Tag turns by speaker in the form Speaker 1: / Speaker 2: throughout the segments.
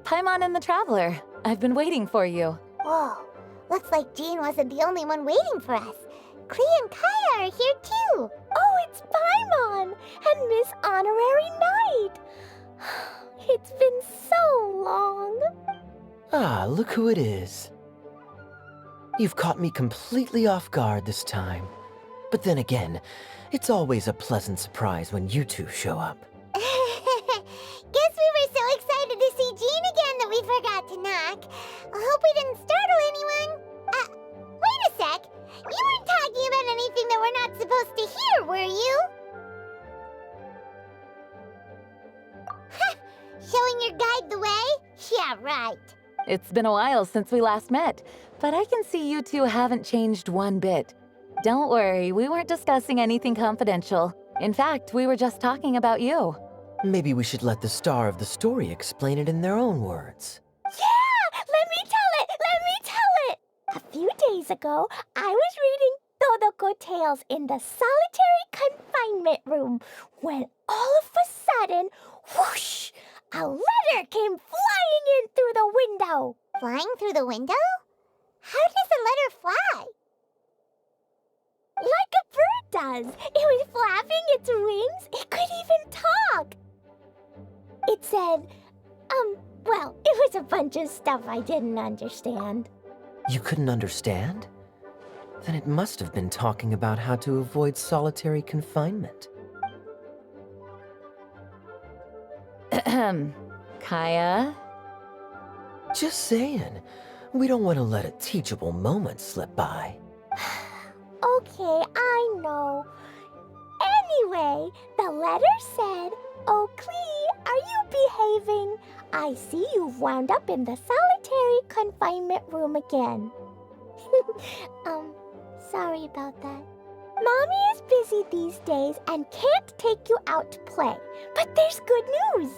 Speaker 1: Paimon and the Traveler. I've been waiting for you.
Speaker 2: Whoa, looks like Jean wasn't the only one waiting for us. Klee and Kaeya are here too.
Speaker 3: Oh, it's Paimon and Miss Honorary Knight. It's been so long.
Speaker 4: Ah, look who it is. You've caught me completely off guard this time. But then again, it's always a pleasant surprise when you two show up.
Speaker 2: Guess we were so excited to see Jean again that we forgot to knock. I hope we didn't startle anyone. Wait a sec. You weren't talking about anything that we're not supposed to hear, were you? Showing your guide the way? Yeah, right.
Speaker 1: It's been a while since we last met, but I can see you two haven't changed one bit. Don't worry, we weren't discussing anything confidential. In fact, we were just talking about you.
Speaker 4: Maybe we should let the star of the story explain it in their own words.
Speaker 3: Yeah! Let me tell it! A few days ago, I was reading Todoko Tales in the solitary confinement room when all of a sudden, whoosh! A letter came flying in through the window.
Speaker 2: Flying through the window? How does a letter fly?
Speaker 3: Like a bird does. It was flapping its wings. It could even talk. It said, well, it was a bunch of stuff I didn't understand.
Speaker 4: You couldn't understand? Then it must have been talking about how to avoid solitary confinement.
Speaker 1: Kaeya?
Speaker 4: Just saying. We don't want to let a teachable moment slip by.
Speaker 3: Okay, I know. Anyway, the letter said, "Oh, Klee, are you behaving? I see you've wound up in the solitary confinement room again." Sorry about that. Mommy is busy these days and can't take you out to play. But there's good news.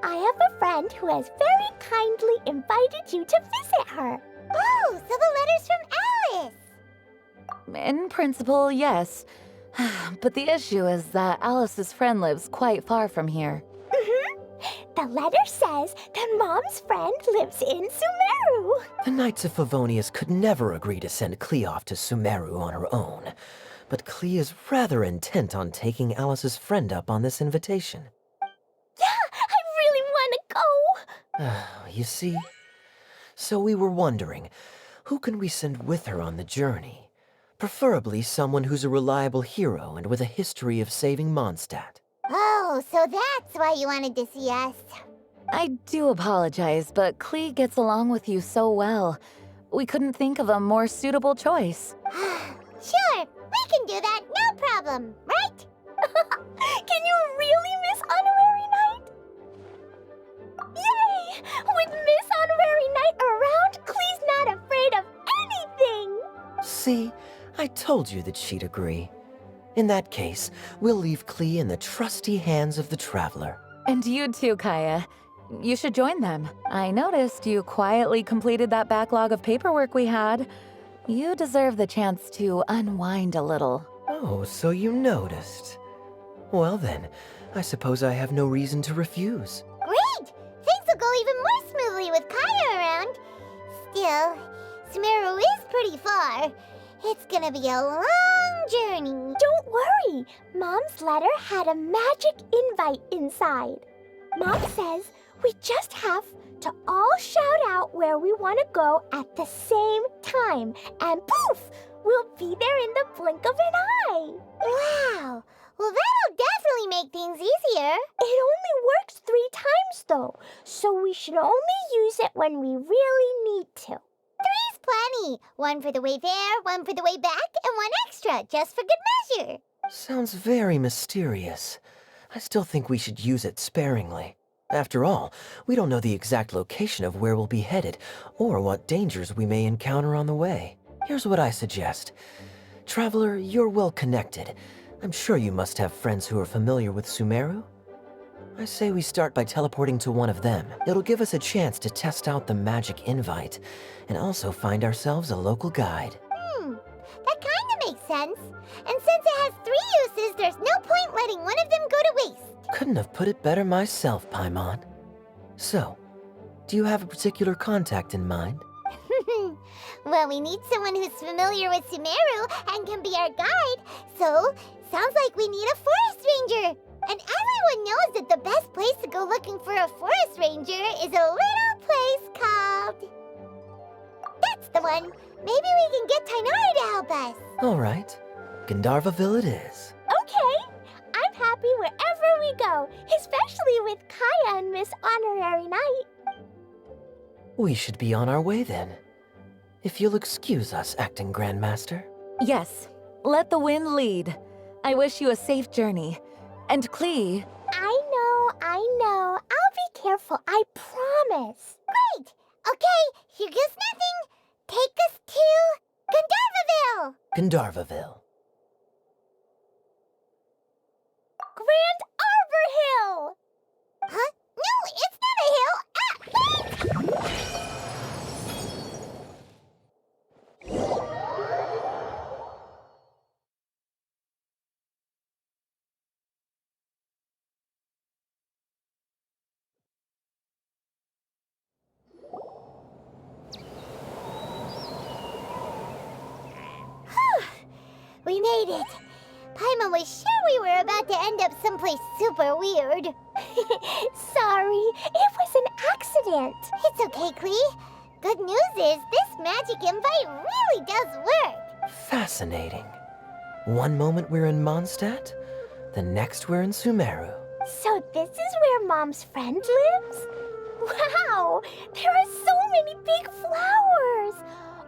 Speaker 3: I have a friend who has very kindly invited you to visit her.
Speaker 2: Oh, so the letter's from Alice.
Speaker 1: In principle, yes. But the issue is that Alice's friend lives quite far from here.
Speaker 3: The letter says that Mom's friend lives in Sumeru.
Speaker 4: The Knights of Favonius could never agree to send Klee off to Sumeru on her own. But Klee is rather intent on taking Alice's friend up on this invitation.
Speaker 3: Yeah, I really want to go.
Speaker 4: You see? So we were wondering, who can we send with her on the journey? Preferably someone who's a reliable hero and with a history of saving Mondstadt.
Speaker 2: Oh, so that's why you wanted to see us.
Speaker 1: I do apologize, but Klee gets along with you so well. We couldn't think of a more suitable choice.
Speaker 2: Sure, we can do that, no problem, right?
Speaker 3: Can you really, Miss Honorary Knight? Yay! With Miss Honorary Knight around, Klee's not afraid of anything!
Speaker 4: See, I told you that she'd agree. In that case, we'll leave Klee in the trusty hands of the Traveler.
Speaker 1: And you too, Kaeya. You should join them. I noticed you quietly completed that backlog of paperwork we had. You deserve the chance to unwind a little.
Speaker 4: Oh, so you noticed. Well then, I suppose I have no reason to refuse.
Speaker 2: Great! Things will go even more smoothly with Kaeya around. Still, Sumeru is pretty far. It's gonna be a long journey.
Speaker 3: Don't worry, Mom's letter had a magic invite inside. Mom says we just have to all shout out where we want to go at the same time, and poof, we'll be there in the blink of an eye.
Speaker 2: Wow! Well, that'll definitely make things easier.
Speaker 3: It only works 3 times, though, so we should only use it when we really need to.
Speaker 2: 3's plenty. 1 for the way there, 1 for the way back, and 1 extra, just for good measure.
Speaker 4: Sounds very mysterious. I still think we should use it sparingly. After all, we don't know the exact location of where we'll be headed, or what dangers we may encounter on the way. Here's what I suggest. Traveler, you're well connected. I'm sure you must have friends who are familiar with Sumeru. I say we start by teleporting to one of them. It'll give us a chance to test out the magic invite, and also find ourselves a local guide.
Speaker 2: That kinda makes sense. And since it has 3 uses, there's no point letting one of them go to waste.
Speaker 4: Couldn't have put it better myself, Paimon. So, Do you have a particular contact in mind?
Speaker 2: Well, we need someone who's familiar with Sumeru and can be our guide. So, sounds like we need a forest ranger. And everyone knows that the best place to go looking for a forest ranger is a little place called... That's the one. Maybe we can get Tainari to help us.
Speaker 4: All right. Gandharvaville it is.
Speaker 3: Okay, I'm happy wherever we go, especially with Kaeya and Miss Honorary Knight.
Speaker 4: We should be on our way then. If you'll excuse us, Acting Grandmaster.
Speaker 1: Yes, let the wind lead. I wish you a safe journey. And Klee...
Speaker 3: I know. I'll be careful, I promise.
Speaker 2: Great. Okay, here goes nothing. Take us to Gandharvaville.
Speaker 4: Gandharvaville.
Speaker 3: Grand Arbor Hill!
Speaker 2: Huh? No, it's not a hill. We made it. Paimon was sure we were about to end up someplace super weird.
Speaker 3: Sorry, it was an accident.
Speaker 2: It's okay, Klee. Good news is this magic invite really does work.
Speaker 4: Fascinating. One moment we're in Mondstadt, the next we're in Sumeru.
Speaker 3: So this is where Mom's friend lives? Wow, there are so many big flowers.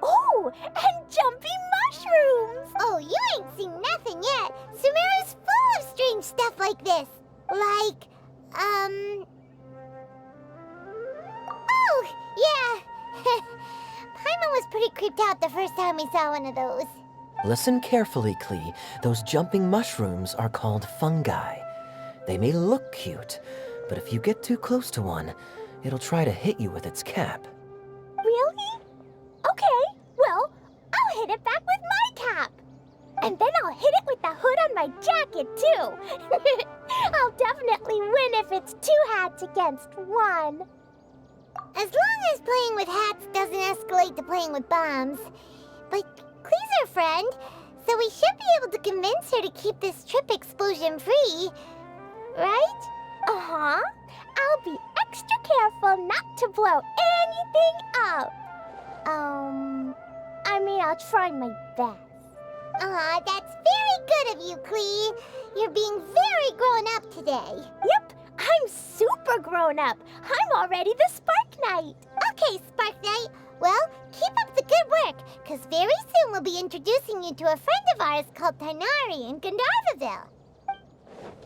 Speaker 3: Oh, and jumping mushrooms.
Speaker 2: Oh, you ain't seen nothing yet. Sumeru's full of strange stuff like this. Like, Oh, yeah. Paimon was pretty creeped out the first time we saw one of those.
Speaker 4: Listen carefully, Klee. Those jumping mushrooms are called fungi. They may look cute, but if you get too close to one, it'll try to hit you with its cap.
Speaker 3: Really? Okay, well, I'll hit it back with my cap. And then I'll hit it with the hood on my jacket, too. I'll definitely win if it's 2 hats against 1.
Speaker 2: As long as playing with hats doesn't escalate to playing with bombs. But Klee's our friend, so we should be able to convince her to keep this trip explosion-free. Right?
Speaker 3: Uh-huh. I'll be extra careful not to blow anything up. I'll try my best.
Speaker 2: Aw, that's very good of you, Klee. You're being very grown up today.
Speaker 3: Yep, I'm super grown up. I'm already the Spark Knight.
Speaker 2: Okay, Spark Knight. Well, keep up the good work, because very soon we'll be introducing you to a friend of ours called Tainari in Gandharvaville.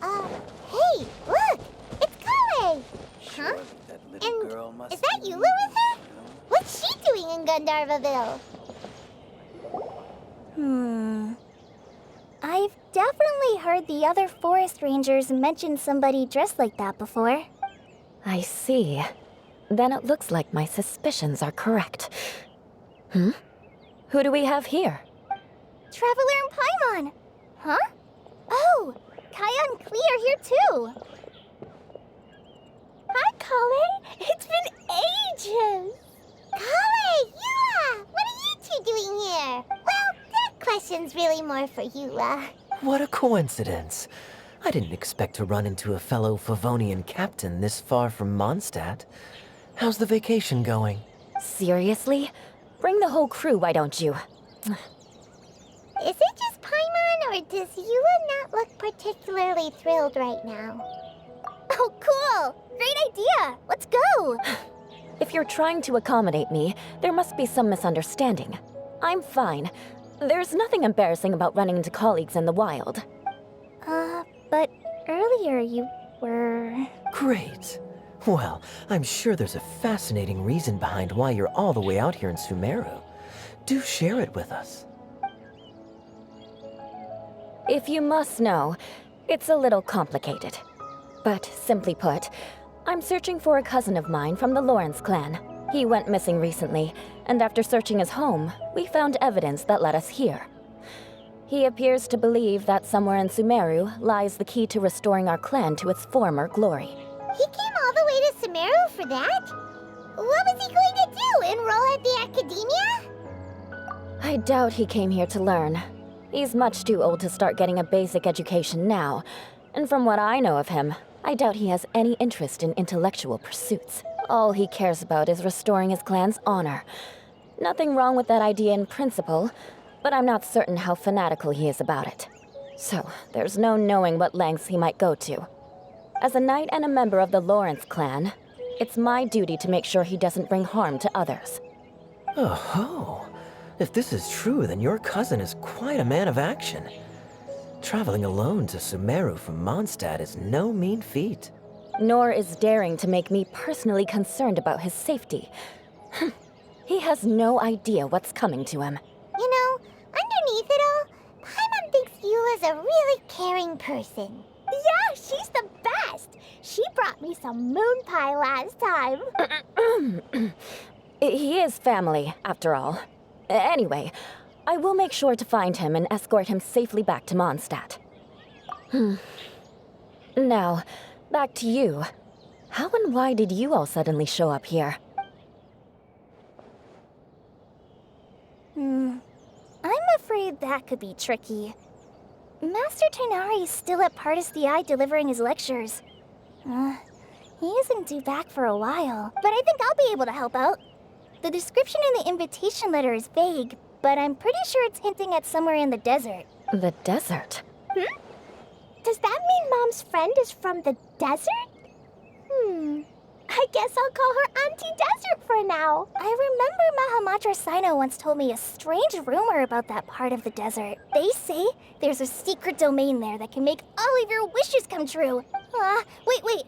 Speaker 2: Hey, look! It's Kale! Huh? And is that Eula with her? What's she doing in Gandharvaville?
Speaker 3: I've definitely heard the other forest rangers mention somebody dressed like that before.
Speaker 1: I see. Then it looks like my suspicions are correct. Who do we have here?
Speaker 3: Traveler and Paimon! Huh? Oh, Kaeya and Klee are here too. Hi, Kale. It's been ages.
Speaker 2: Kale! Eula! What are you two doing here? Well, that question's really more for Eula.
Speaker 4: What a coincidence. I didn't expect to run into a fellow Favonian captain this far from Mondstadt. How's the vacation going?
Speaker 1: Seriously? Bring the whole crew, why don't you?
Speaker 2: Is it just Paimon, or does Eula not look particularly thrilled right now?
Speaker 3: Oh, cool. Great idea. Let's go.
Speaker 1: If you're trying to accommodate me, there must be some misunderstanding. I'm fine. There's nothing embarrassing about running into colleagues in the wild.
Speaker 3: But earlier you were...
Speaker 4: Great. Well, I'm sure there's a fascinating reason behind why you're all the way out here in Sumeru. Do share it with us.
Speaker 1: If you must know, it's a little complicated. But simply put, I'm searching for a cousin of mine from the Lawrence clan. He went missing recently, and after searching his home, we found evidence that led us here. He appears to believe that somewhere in Sumeru lies the key to restoring our clan to its former glory.
Speaker 2: He came all the way to Sumeru for that? What was he going to do? Enroll at the academia?
Speaker 1: I doubt he came here to learn. He's much too old to start getting a basic education now. And from what I know of him, I doubt he has any interest in intellectual pursuits. All he cares about is restoring his clan's honor. Nothing wrong with that idea in principle, but I'm not certain how fanatical he is about it. So, there's no knowing what lengths he might go to. As a knight and a member of the Lawrence clan, it's my duty to make sure he doesn't bring harm to others.
Speaker 4: Oh, if this is true, then your cousin is quite a man of action. Traveling alone to Sumeru from Mondstadt is no mean feat.
Speaker 1: Nor is daring to make me personally concerned about his safety. He has no idea what's coming to him.
Speaker 2: You know, underneath it all, Paimon thinks Eula's a really caring person.
Speaker 3: Yeah, she's the best. She brought me some moon pie last time.
Speaker 1: He is family, after all. Anyway, I will make sure to find him and escort him safely back to Mondstadt. Now, back to you. How and why did you all suddenly show up here?
Speaker 3: I'm afraid that could be tricky. Master Tighnari is still at Partis the Eye delivering his lectures. He isn't due back for a while, but I think I'll be able to help out. The description in the invitation letter is vague, but I'm pretty sure it's hinting at somewhere in the desert.
Speaker 1: The desert?
Speaker 3: Does that mean Mom's friend is from the desert? I guess I'll call her Auntie Desert for now. I remember Mahamatra Sino once told me a strange rumor about that part of the desert. They say there's a secret domain there that can make all of your wishes come true. Wait.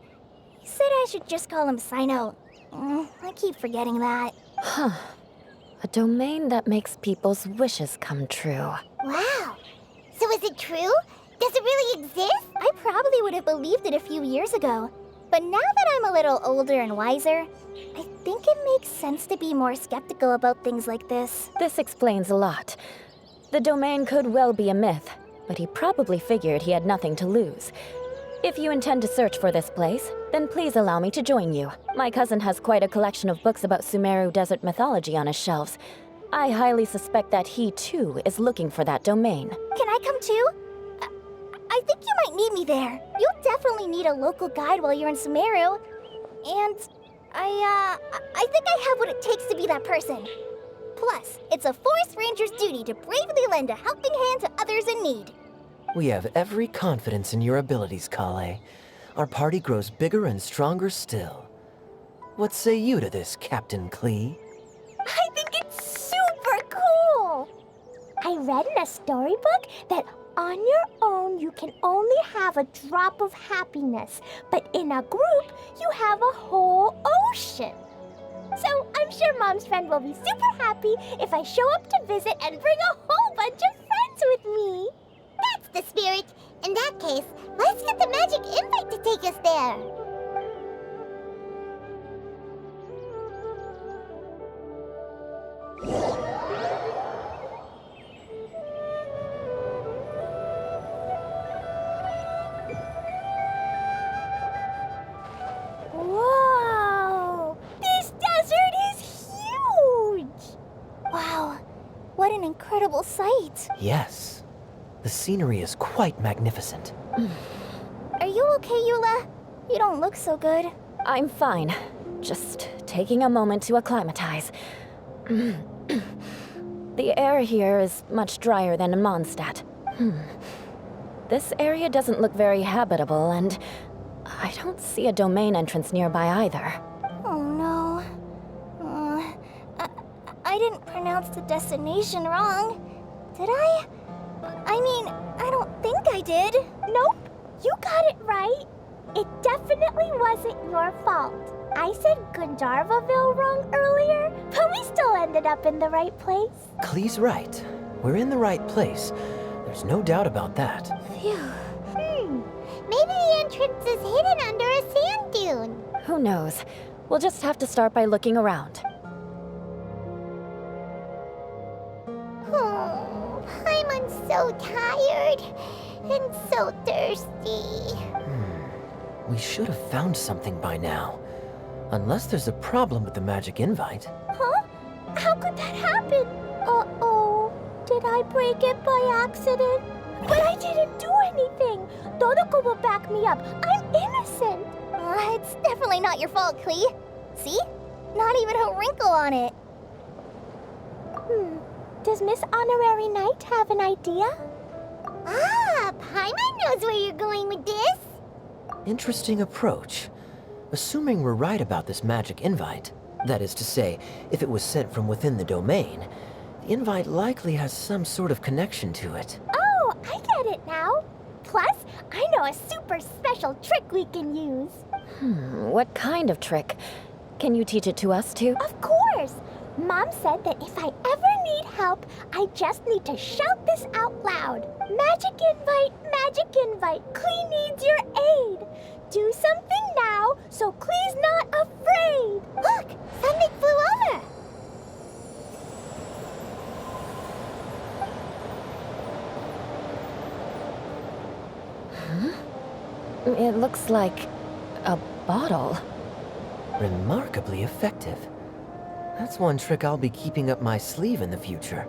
Speaker 3: He said I should just call him Sino. I keep forgetting that.
Speaker 1: A domain that makes people's wishes come true.
Speaker 2: Wow. So is it true? Does it really exist?
Speaker 3: I probably would have believed it a few years ago. But now that I'm a little older and wiser, I think it makes sense to be more skeptical about things like this.
Speaker 1: This explains a lot. The domain could well be a myth, but he probably figured he had nothing to lose. If you intend to search for this place, then please allow me to join you. My cousin has quite a collection of books about Sumeru desert mythology on his shelves. I highly suspect that he, too, is looking for that domain.
Speaker 3: Can I come too? I think you might need me there. You'll definitely need a local guide while you're in Sumeru. And I think I have what it takes to be that person. Plus, it's a forest ranger's duty to bravely lend a helping hand to others in need.
Speaker 4: We have every confidence in your abilities, Klee. Our party grows bigger and stronger still. What say you to this, Captain Klee?
Speaker 3: I think it's super cool! I read in a storybook that on your own you can only have a drop of happiness, but in a group you have a whole ocean. So I'm sure Mom's friend will be super happy if I show up to visit and bring a whole bunch of friends with me.
Speaker 2: That's the spirit. In that case, let's get the magic invite to take us there.
Speaker 3: Whoa! This desert is huge! Wow, what an incredible sight.
Speaker 4: Yes. The scenery is quite magnificent.
Speaker 3: Are you okay, Eula? You don't look so good.
Speaker 1: I'm fine. Just taking a moment to acclimatize. The air here is much drier than in Mondstadt. This area doesn't look very habitable, and I don't see a domain entrance nearby either.
Speaker 3: Oh no. I didn't pronounce the destination wrong. Did I? I mean, I don't think I did. Nope, you got it right. It definitely wasn't your fault. I said Gandharvaville wrong earlier, but we still ended up in the right place.
Speaker 4: Klee's right. We're in the right place. There's no doubt about that.
Speaker 3: Phew.
Speaker 2: Maybe the entrance is hidden under a sand dune.
Speaker 1: Who knows? We'll just have to start by looking around.
Speaker 2: Oh, Paimon's so tired and so thirsty.
Speaker 4: We should have found something by now. Unless there's a problem with the magic invite.
Speaker 3: Huh? How could that happen? Uh-oh. Did I break it by accident? But I didn't do anything. Todoko will back me up. I'm innocent.
Speaker 2: It's definitely not your fault, Klee. See? Not even a wrinkle on it.
Speaker 3: Does Miss Honorary Knight have an idea?
Speaker 2: Ah, Paimon knows where you're going with this.
Speaker 4: Interesting approach. Assuming we're right about this magic invite, that is to say, if it was sent from within the domain, the invite likely has some sort of connection to it.
Speaker 3: Oh, I get it now. Plus, I know a super special trick we can use.
Speaker 1: What kind of trick? Can you teach it to us too?
Speaker 3: Of course! Mom said that if I ever need help, I just need to shout this out loud. Magic invite, Klee needs your aid. Do something now so Klee's not afraid.
Speaker 2: Look, something flew over.
Speaker 1: It looks like a bottle.
Speaker 4: Remarkably effective. That's one trick I'll be keeping up my sleeve in the future.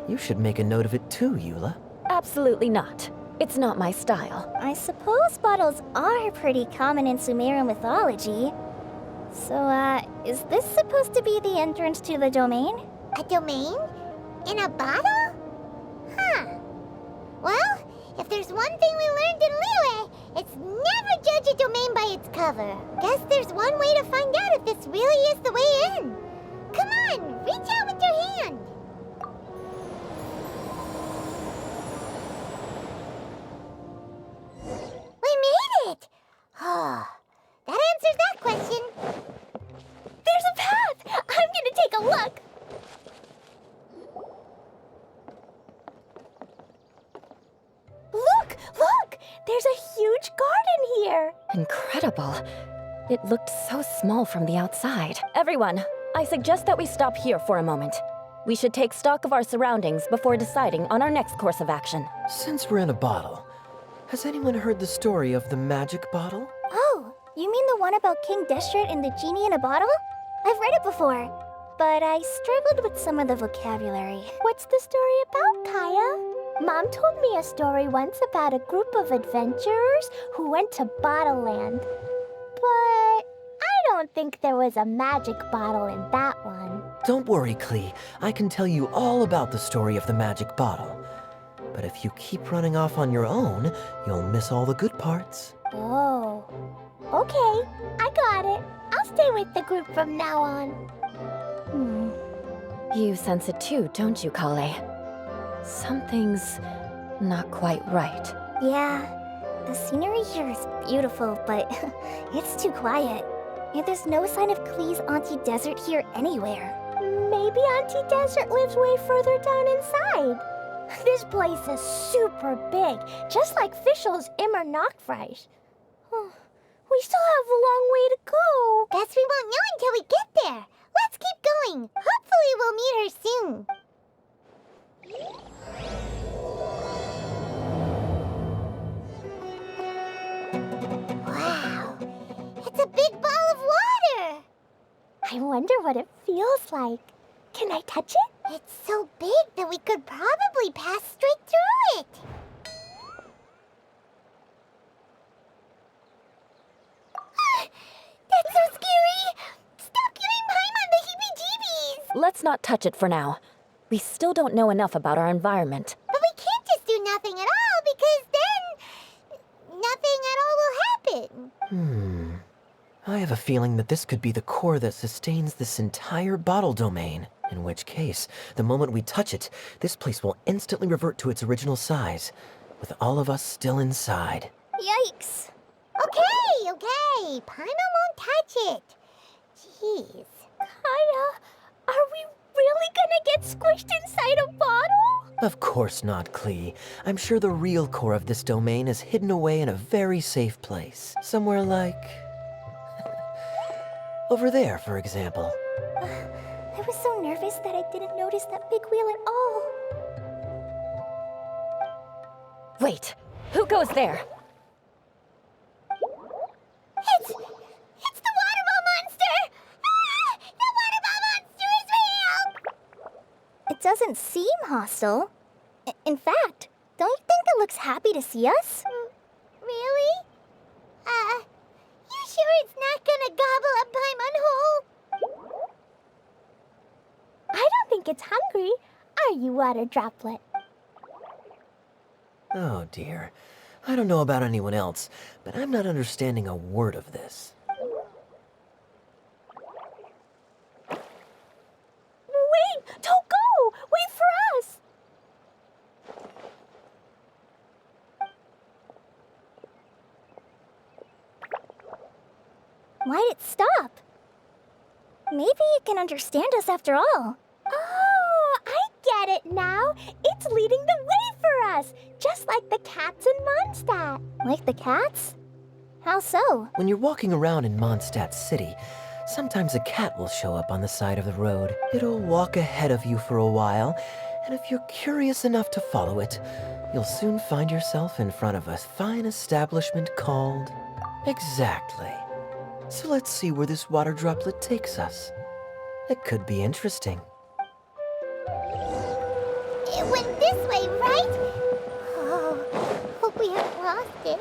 Speaker 4: You should make a note of it too, Eula.
Speaker 1: Absolutely not. It's not my style.
Speaker 2: I suppose bottles are pretty common in Sumerian mythology. So, is this supposed to be the entrance to the domain? A domain? In a bottle? Huh. Well, if there's one thing we learned in Liyue, it's never judge a domain by its cover. Guess there's one way to find out if this really is the way in. Come on, reach out with your hand. We made it! Oh, that answers that question.
Speaker 3: There's a path! I'm gonna take a look. Look! There's a huge garden here.
Speaker 1: Incredible. It looked so small from the outside. Everyone, I suggest that we stop here for a moment. We should take stock of our surroundings before deciding on our next course of action.
Speaker 4: Since we're in a bottle, has anyone heard the story of the magic bottle?
Speaker 2: Oh, you mean the one about King Destret and the genie in a bottle? I've read it before, but I struggled with some of the vocabulary.
Speaker 3: What's the story about, Kaeya? Mom told me a story once about a group of adventurers who went to Bottle Land. But I don't think there was a magic bottle in that one.
Speaker 4: Don't worry, Klee. I can tell you all about the story of the magic bottle. But if you keep running off on your own, you'll miss all the good parts.
Speaker 3: Oh. Okay, I got it. I'll stay with the group from now on.
Speaker 1: You sense it too, don't you, Kale? Something's not quite right.
Speaker 2: Yeah, the scenery here is beautiful, but it's too quiet. And there's no sign of Klee's Auntie Desert here anywhere.
Speaker 3: Maybe Auntie Desert lives way further down inside. This place is super big, just like Fischl's Immer Nachtreich. We still have a long way to go.
Speaker 2: Guess we won't know until we get there. Let's keep going. Hopefully we'll meet her soon. Wow, it's a big ball of water.
Speaker 3: I wonder what it feels like. Can I touch it?
Speaker 2: It's so big that we could probably pass straight through it. That's so scary! Stop giving Paimon the heebie-jeebies!
Speaker 1: Let's not touch it for now. We still don't know enough about our environment.
Speaker 2: But we can't just do nothing at all, because then nothing at all will happen.
Speaker 4: I have a feeling that this could be the core that sustains this entire bottle domain. In which case, the moment we touch it, this place will instantly revert to its original size, with all of us still inside.
Speaker 2: Yikes. Okay. Paimon won't touch it. Jeez.
Speaker 3: Kaeya, are we really gonna get squished inside a bottle?
Speaker 4: Of course not, Klee. I'm sure the real core of this domain is hidden away in a very safe place. Somewhere like... over there, for example.
Speaker 2: I was so nervous that I didn't notice that big wheel at all.
Speaker 1: Wait, who goes there?
Speaker 2: It's the water
Speaker 3: doesn't seem hostile. In fact, don't you think it looks happy to see us?
Speaker 2: Really? You sure it's not gonna gobble up Paimon whole?
Speaker 3: I don't think it's hungry. Are you, Water Droplet?
Speaker 4: Oh dear. I don't know about anyone else, but I'm not understanding a word of this.
Speaker 3: Wait! Don't go! Wait for us! Why'd it stop? Maybe it can understand us after all. Oh, I get it now. It's leading the way for us, just like the cats in Mondstadt. Like the cats? How so?
Speaker 4: When you're walking around in Mondstadt City, sometimes a cat will show up on the side of the road. It'll walk ahead of you for a while, and if you're curious enough to follow it, you'll soon find yourself in front of a fine establishment called... Exactly. So let's see where this water droplet takes us. It could be interesting.
Speaker 2: It went this way, right? Oh, hope we haven't lost it.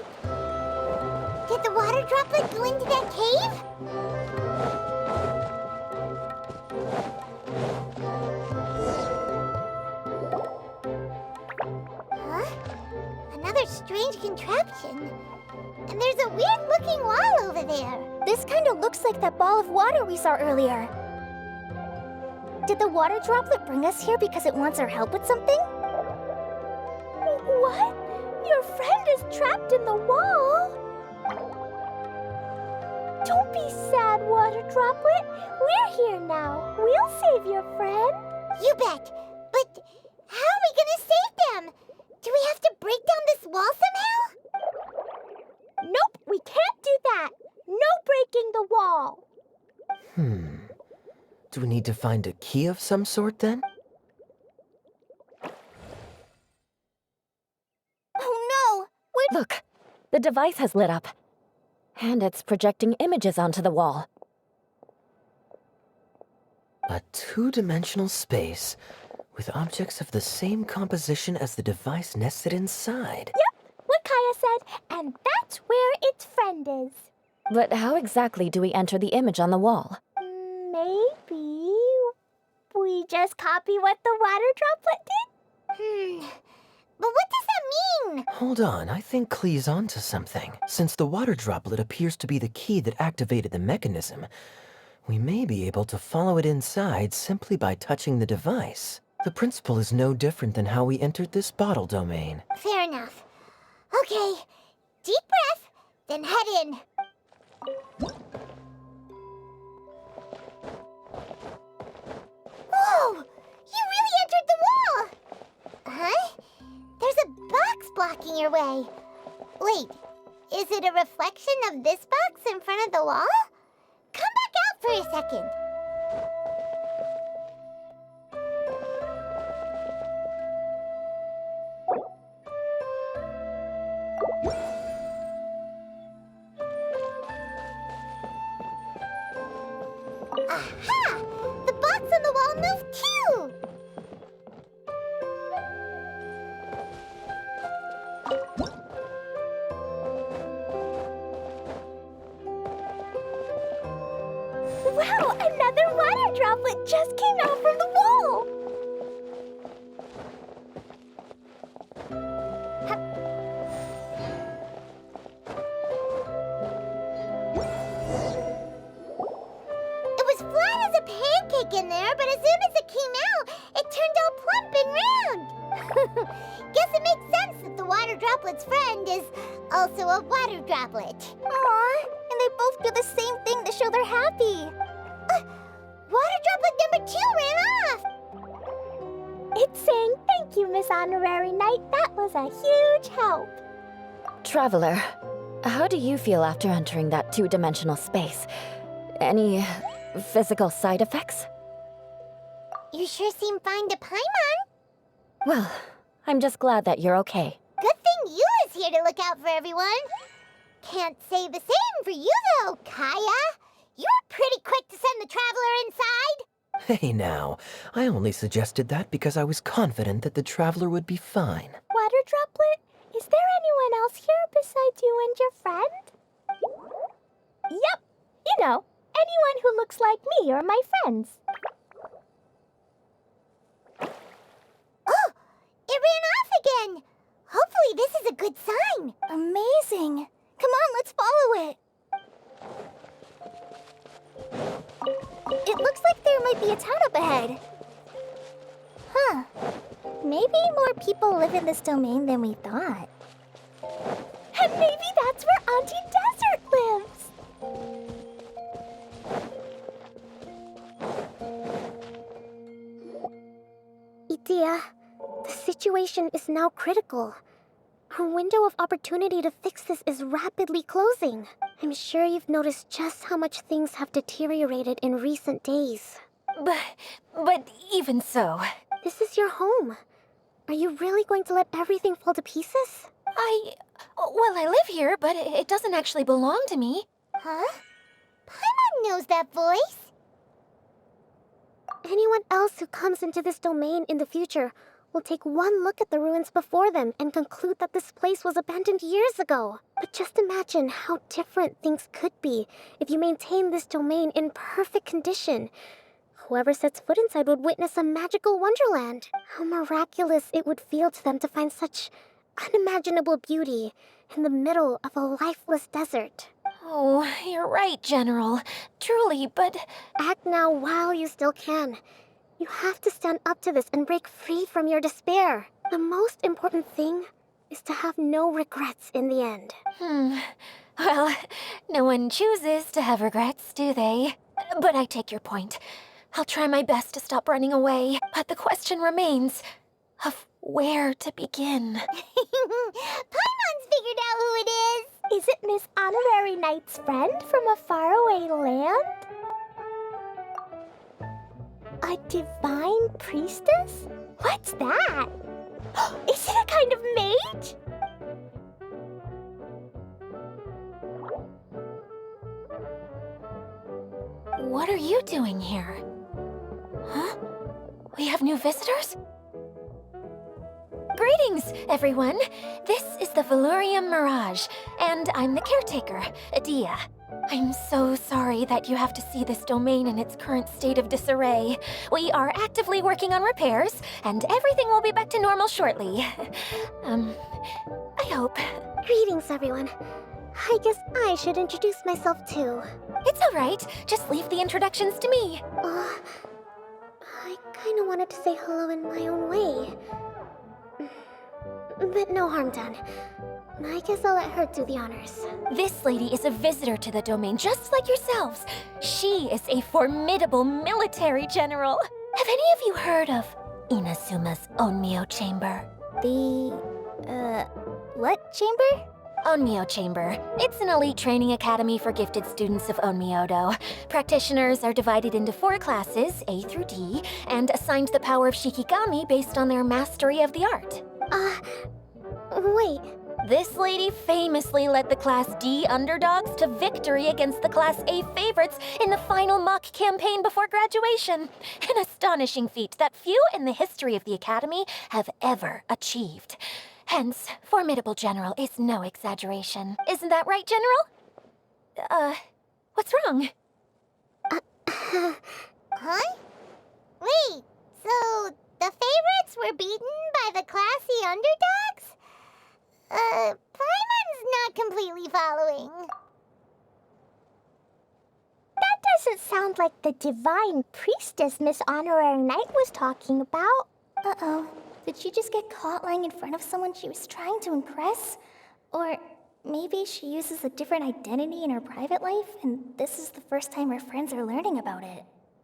Speaker 2: Did the water droplet go into that cave? Huh? Another strange contraption. And there's a weird-looking wall over there.
Speaker 3: This kind of looks like that ball of water we saw earlier. Did the water droplet bring us here because it wants our help with something? What? Your friend is trapped in the wall? Don't be sad, water droplet. We're here now. We'll save your friend.
Speaker 2: You bet. But how are we gonna save them? Do we have to break down this wall somehow?
Speaker 3: Nope, we can't do that. No breaking the wall.
Speaker 4: Do we need to find a key of some sort then?
Speaker 3: Oh no!
Speaker 1: Look, the device has lit up. And it's projecting images onto the wall.
Speaker 4: A two-dimensional space with objects of the same composition as the device nested inside.
Speaker 3: Yep, what Kaeya said, and that's where its friend is.
Speaker 1: But how exactly do we enter the image on the wall?
Speaker 3: Maybe we just copy what the water droplet did?
Speaker 2: But what does that mean?
Speaker 4: Hold on, I think Klee's onto something. Since the water droplet appears to be the key that activated the mechanism, we may be able to follow it inside simply by touching the device. The principle is no different than how we entered this bottle domain.
Speaker 2: Fair enough. Okay, deep breath, then head in. Whoa! You really entered the wall! Huh? There's a box blocking your way. Wait, is it a reflection of this box in front of the wall? Come back out for a second. Aha! The box on the wall moved too!
Speaker 3: Wow, another water droplet just came out from the wall!
Speaker 2: It was flat as a pancake in there, but as soon as it came out, it turned all plump and round. Guess it makes sense that the water droplet's friend is also a water droplet.
Speaker 3: Aw, and they both do the same thing to show they're happy.
Speaker 2: Water droplet number 2 ran off.
Speaker 3: It's saying, thank you, Miss Honorary Knight. That was a huge help.
Speaker 1: Traveler, how do you feel after entering that two-dimensional space? Any physical side effects?
Speaker 2: You sure seem fine to Paimon.
Speaker 1: Well, I'm just glad that you're okay.
Speaker 2: Good thing you is here to look out for everyone. Can't say the same for you though, Kaeya. You're pretty quick to send the Traveler inside.
Speaker 4: Hey now, I only suggested that because I was confident that the Traveler would be fine.
Speaker 3: Water Droplet, is there anyone else here besides you and your friend? Yep, you know, anyone who looks like me or my friends.
Speaker 2: Oh, it ran off again. Hopefully this is a good sign.
Speaker 3: Amazing. Come on, let's follow it. It looks like there might be a town up ahead. Huh. Maybe more people live in this domain than we thought. And maybe that's where Auntie Desert lives. Itia, the situation is now critical. Our window of opportunity to fix this is rapidly closing. I'm sure you've noticed just how much things have deteriorated in recent days.
Speaker 1: But even so,
Speaker 3: This is your home. Are you really going to let everything fall to pieces?
Speaker 1: well, I live here, but it doesn't actually belong to me.
Speaker 2: Huh? Paimon knows that voice.
Speaker 3: Anyone else who comes into this domain in the future will take one look at the ruins before them and conclude that this place was abandoned years ago. But just imagine how different things could be if you maintain this domain in perfect condition. Whoever sets foot inside would witness a magical wonderland. How miraculous it would feel to them to find such unimaginable beauty in the middle of a lifeless desert.
Speaker 1: Oh, you're right, General. Truly, but...
Speaker 3: Act now while you still can. You have to stand up to this and break free from your despair. The most important thing is to have no regrets in the end.
Speaker 1: Well, no one chooses to have regrets, do they? But I take your point. I'll try my best to stop running away, but the question remains of where to begin.
Speaker 2: Paimon's figured out who it is.
Speaker 3: Is it Miss Honorary Knight's friend from a faraway land? A divine priestess? What's that? Is it a kind of mage?
Speaker 1: What are you doing here? Huh? We have new visitors? Greetings, everyone. This is the Valurium Mirage, and I'm the caretaker, Adia. I'm so sorry that you have to see this domain in its current state of disarray. We are actively working on repairs, and everything will be back to normal shortly. I hope.
Speaker 3: Greetings, everyone. I guess I should introduce myself too.
Speaker 1: It's all right. Just leave the introductions to me.
Speaker 3: I kinda wanted to say hello in my own way. But no harm done. I guess I'll let her do the honors.
Speaker 1: This lady is a visitor to the domain, just like yourselves. She is a formidable military general. Have any of you heard of Inazuma's Onmyo Chamber?
Speaker 3: What chamber?
Speaker 1: Onmyo Chamber. It's an elite training academy for gifted students of Onmyodo. Practitioners are divided into 4 classes, A through D, and assigned the power of Shikigami based on their mastery of the art.
Speaker 3: Wait.
Speaker 1: This lady famously led the Class D underdogs to victory against the Class A favorites in the final mock campaign before graduation. An astonishing feat that few in the history of the Academy have ever achieved. Hence, formidable general is no exaggeration. Isn't that right, General? What's wrong?
Speaker 2: Huh? Wait, so the favorites were beaten by the classy underdogs? Paimon's not completely following.
Speaker 3: That doesn't sound like the divine priestess Miss Honorary Knight was talking about. Uh-oh. Did she just get caught lying in front of someone she was trying to impress? Or maybe she uses a different identity in her private life, and this is the first time her friends are learning about it.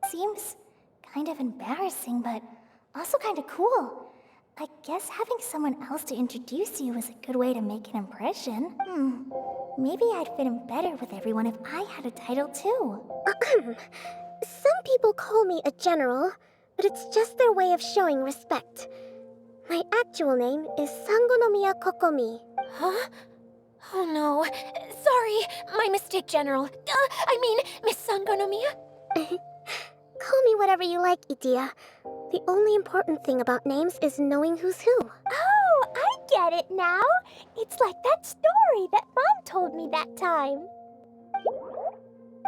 Speaker 3: Seems kind of embarrassing, but also kind of cool. I guess having someone else to introduce you is a good way to make an impression. Maybe I'd fit in better with everyone if I had a title too. Some people call me a general, but it's just their way of showing respect. My actual name is Sangonomiya Kokomi.
Speaker 1: Huh? Oh no. Sorry, my mistake, General. I mean, Miss Sangonomiya?
Speaker 2: Call me whatever you like, Idia. The only important thing about names is knowing who's who.
Speaker 3: Oh, I get it now. It's like that story that Mom told me that time.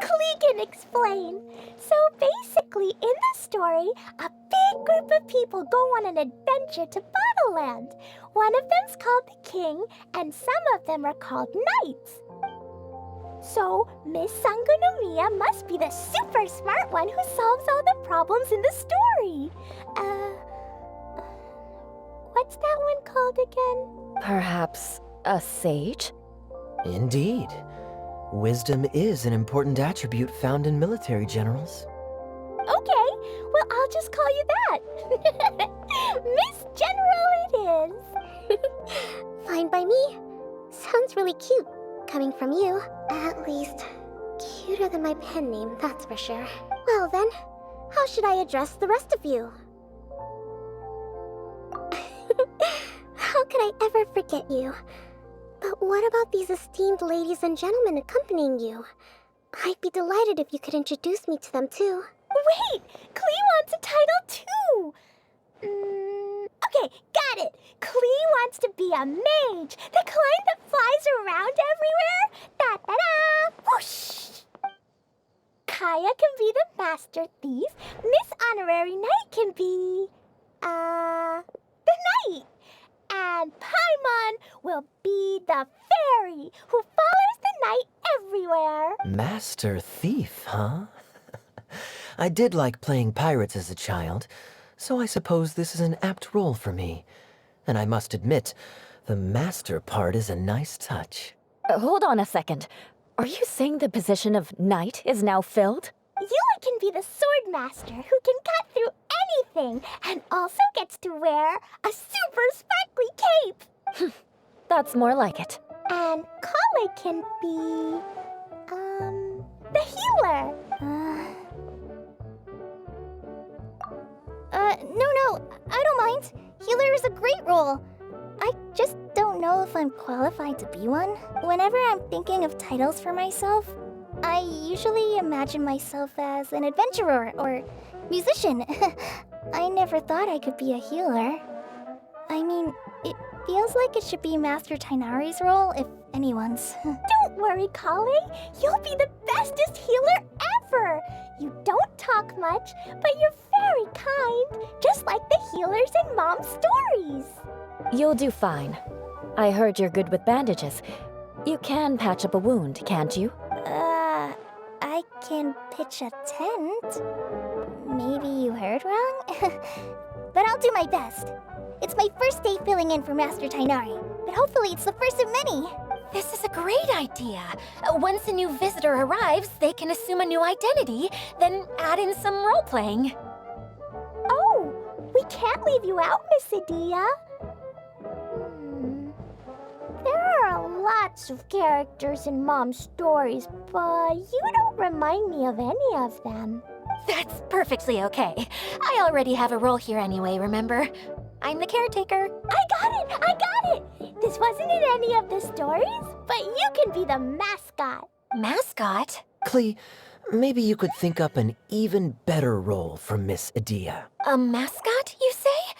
Speaker 3: Klee can explain. So basically, in the story, a big group of people go on an adventure to Bottleland. One of them's called the King, and some of them are called Knights. So, Miss Sangonomiya must be the super smart one who solves all the problems in the story. What's that one called again?
Speaker 1: Perhaps a sage?
Speaker 4: Indeed. Wisdom is an important attribute found in military generals.
Speaker 3: Okay, well, I'll just call you that. Miss General it is.
Speaker 2: Fine by me. Sounds really cute, coming from you. At least, cuter than my pen name, that's for sure. Well then, how should I address the rest of you? How could I ever forget you? But what about these esteemed ladies and gentlemen accompanying you? I'd be delighted if you could introduce me to them too.
Speaker 3: Wait, Klee wants a title too. Okay, got it. Klee wants to be a mage, the kind that flies around everywhere. Da-da-da! Whoosh! Kaeya can be the master thief. Miss Honorary Knight can be, the knight. And Paimon will be the fairy who follows the knight everywhere.
Speaker 4: Master thief, huh? I did like playing pirates as a child, so I suppose this is an apt role for me. And I must admit, the master part is a nice touch.
Speaker 1: Hold on a second. Are you saying the position of knight is now filled?
Speaker 3: Yula can be the sword master who can cut through anything and also gets to wear a super sparkly cape.
Speaker 1: That's more like it.
Speaker 3: And Kale can be, the healer.
Speaker 2: No, I don't mind. Healer is a great role. I just don't know if I'm qualified to be one. Whenever I'm thinking of titles for myself, I usually imagine myself as an adventurer or musician. I never thought I could be a healer. I mean, it feels like it should be Master Tainari's role, if anyone's.
Speaker 3: Don't worry, Kale. You'll be the bestest healer ever. You don't talk much, but you're very kind, just like the healers in Mom's stories.
Speaker 1: You'll do fine. I heard you're good with bandages. You can patch up a wound, can't you?
Speaker 2: I can pitch a tent. Maybe you heard wrong? But I'll do my best. It's my first day filling in for Master Tainari, but hopefully it's the first of many.
Speaker 5: This is a great idea. Once a new visitor arrives, they can assume a new identity, then add in some role-playing.
Speaker 3: Oh, we can't leave you out, Miss Adia. There are lots of characters in Mom's stories, but you don't remind me of any of them.
Speaker 5: That's perfectly okay. I already have a role here anyway, remember? I'm the caretaker.
Speaker 3: I got it! This wasn't in any of the stories, but you can be the mascot.
Speaker 5: Mascot?
Speaker 4: Klee, maybe you could think up an even better role for Miss Adia.
Speaker 5: A mascot, you say?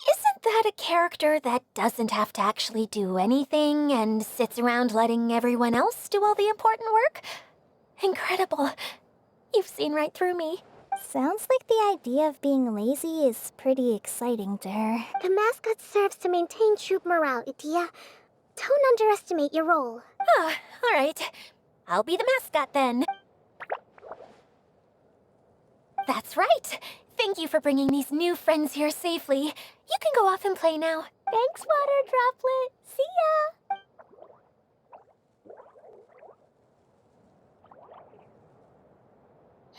Speaker 5: Isn't that a character that doesn't have to actually do anything and sits around letting everyone else do all the important work? Incredible. You've seen right through me.
Speaker 2: Sounds like the idea of being lazy is pretty exciting to her. The mascot serves to maintain troop morale, Idia. Don't underestimate your role.
Speaker 5: Ah, all right. I'll be the mascot then. That's right. Thank you for bringing these new friends here safely. You can go off and play now.
Speaker 3: Thanks, Water Droplet. See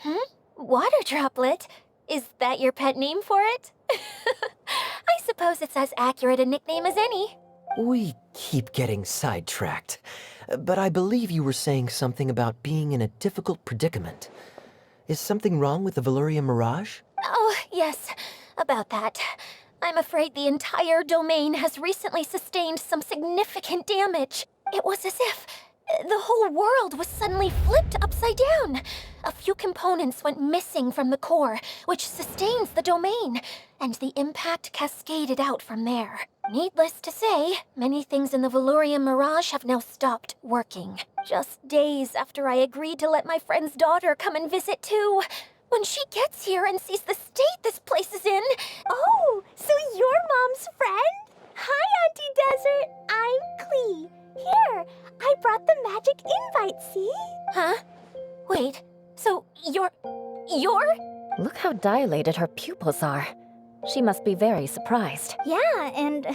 Speaker 3: ya!
Speaker 5: Water Droplet? Is that your pet name for it? I suppose it's as accurate a nickname as any.
Speaker 4: We keep getting sidetracked, but I believe you were saying something about being in a difficult predicament. Is something wrong with the Valyria Mirage?
Speaker 5: Oh, yes, about that. I'm afraid the entire domain has recently sustained some significant damage. It was as if the whole world was suddenly flipped upside down. a few components went missing from the core, which sustains the domain, and the impact cascaded out from there. Needless to say, many things in the Valorian Mirage have now stopped working. Just days after I agreed to let my friend's daughter come and visit too. When she gets here and sees the state this place is in...
Speaker 3: Oh, so you're Mom's friend? Hi, Auntie Desert. I'm Klee. Here, I brought the magic invite, see?
Speaker 5: Huh? Wait, so you're...
Speaker 1: Look how dilated her pupils are. She must be very surprised.
Speaker 3: Yeah, and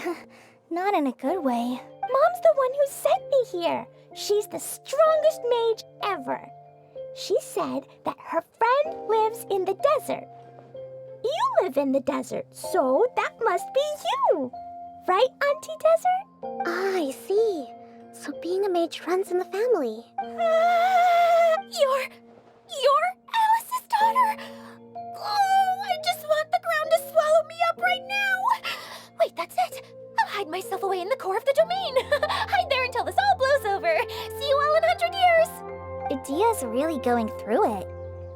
Speaker 3: not in a good way. Mom's the one who sent me here. She's the strongest mage ever. She said that her friend lives in the desert. You live in the desert, so that must be you. Right, Auntie Desert?
Speaker 2: Ah, I see. So being a mage runs in the family.
Speaker 5: You're Alice's daughter? Oh, I just want the ground to swallow me up right now. Wait, that's it. I'll hide myself away in the core of the domain. Hide there until this all blows over. See you all in 100 years.
Speaker 3: Idia's really going through it.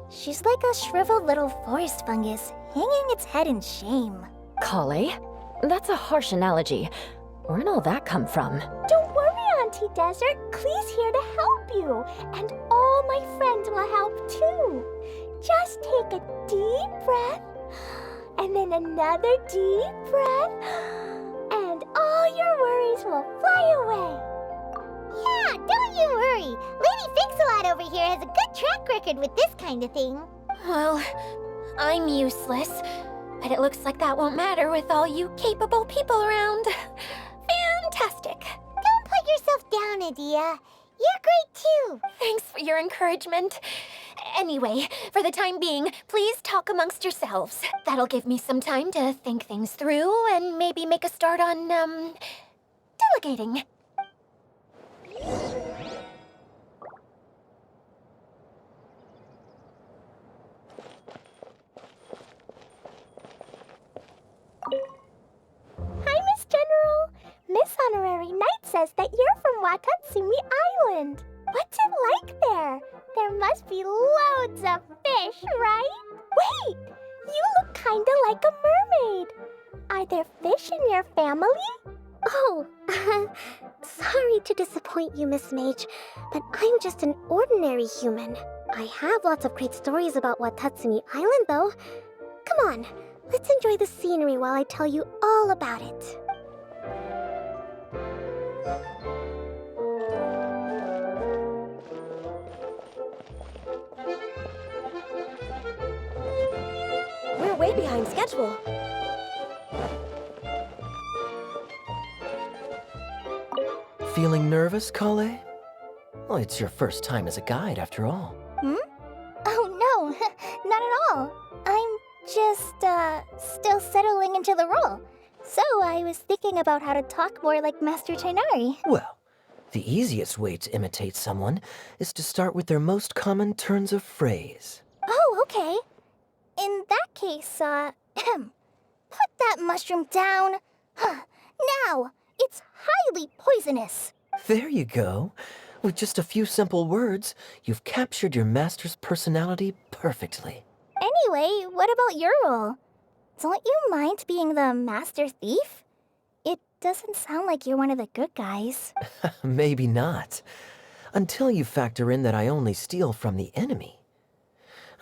Speaker 3: She's like a shriveled little forest fungus, hanging its head in shame.
Speaker 1: Klee? That's a harsh analogy. Where'd all that come from?
Speaker 3: Don't worry, Auntie Desert. Klee's here to help you, and all my friends will help too. Just take a deep breath, and then another deep breath, and all your worries will fly away.
Speaker 2: Yeah, don't you worry. Lady Fix-A-Lot over here has a good track record with this kind of thing.
Speaker 5: Well, I'm useless, but it looks like that won't matter with all you capable people around. Fantastic.
Speaker 2: Don't put yourself down, Adia. You're great too.
Speaker 5: Thanks for your encouragement. Anyway, for the time being, please talk amongst yourselves. That'll give me some time to think things through and maybe make a start on, delegating.
Speaker 3: Hi, Miss General. Miss Honorary Knight says that you're from Watatsumi Island. What's it like there? There must be loads of fish, right? Wait! You look kinda like a mermaid. Are there fish in your family?
Speaker 2: Oh, sorry to disappoint you, Miss Mage, but I'm just an ordinary human. I have lots of great stories about Watatsumi Island, though. Come on, let's enjoy the scenery while I tell you all about it.
Speaker 5: We're way behind schedule.
Speaker 4: Feeling nervous, Klee? Well, it's your first time as a guide, after all.
Speaker 3: Oh, no, not at all. I'm just, still settling into the role. So I was thinking about how to talk more like Master Tainari.
Speaker 4: Well, the easiest way to imitate someone is to start with their most common turns of phrase.
Speaker 3: Oh, okay. In that case, put that mushroom down. Now, it's highly poisonous.
Speaker 4: There you go. With just a few simple words, you've captured your master's personality perfectly.
Speaker 3: Anyway, what about your role? Don't you mind being the master thief? It doesn't sound like you're one of the good guys.
Speaker 4: Maybe not. Until you factor in that I only steal from the enemy.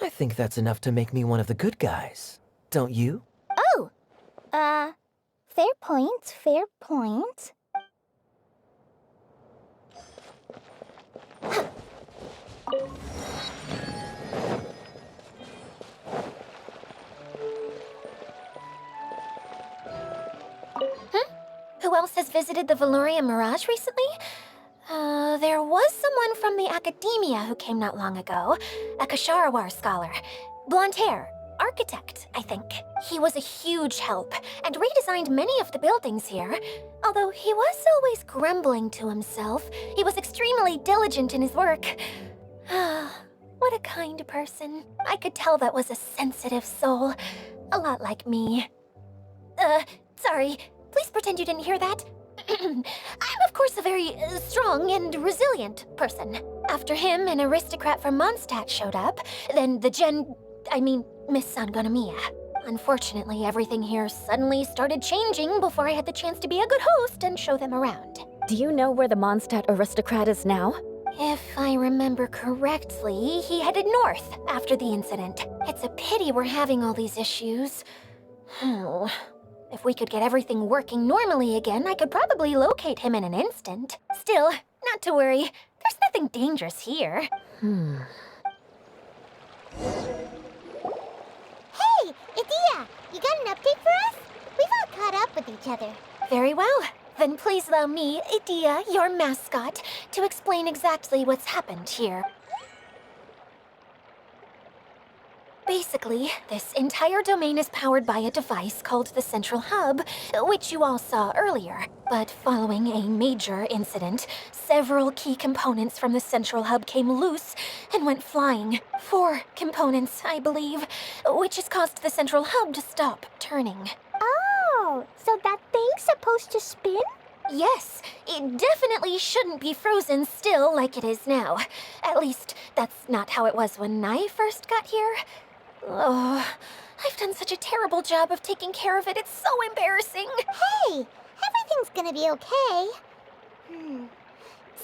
Speaker 4: I think that's enough to make me one of the good guys. Don't you?
Speaker 3: Oh! Fair point, fair point.
Speaker 5: Who else has visited the Valorian Mirage recently? There was someone from the academia who came not long ago. A Kasharawar scholar. Blonde hair. Architect, I think. He was a huge help, and redesigned many of the buildings here. Although he was always grumbling to himself, he was extremely diligent in his work. What a kind person. I could tell that was a sensitive soul. A lot like me. Sorry. Please pretend you didn't hear that. I'm, of course, a very strong and resilient person. After him, an aristocrat from Mondstadt showed up, then Miss Sangonomiya. Unfortunately, everything here suddenly started changing before I had the chance to be a good host and show them around.
Speaker 1: Do you know where the Mondstadt aristocrat is now?
Speaker 5: If I remember correctly, he headed north after the incident. It's a pity we're having all these issues. If we could get everything working normally again, I could probably locate him in an instant. Still, not to worry. There's nothing dangerous here.
Speaker 2: Hey, Idia, you got an update for us? We've all caught up with each other.
Speaker 5: Very well. Then please allow me, Idia, your mascot, to explain exactly what's happened here. Basically, this entire domain is powered by a device called the Central Hub, which you all saw earlier. But following a major incident, several key components from the Central Hub came loose and went flying. 4 components, I believe, which has caused the Central Hub to stop turning.
Speaker 3: Oh, so that thing's supposed to spin?
Speaker 5: Yes, it definitely shouldn't be frozen still like it is now. At least, that's not how it was when I first got here. Oh, I've done such a terrible job of taking care of it. It's so embarrassing.
Speaker 2: Hey, everything's gonna be okay.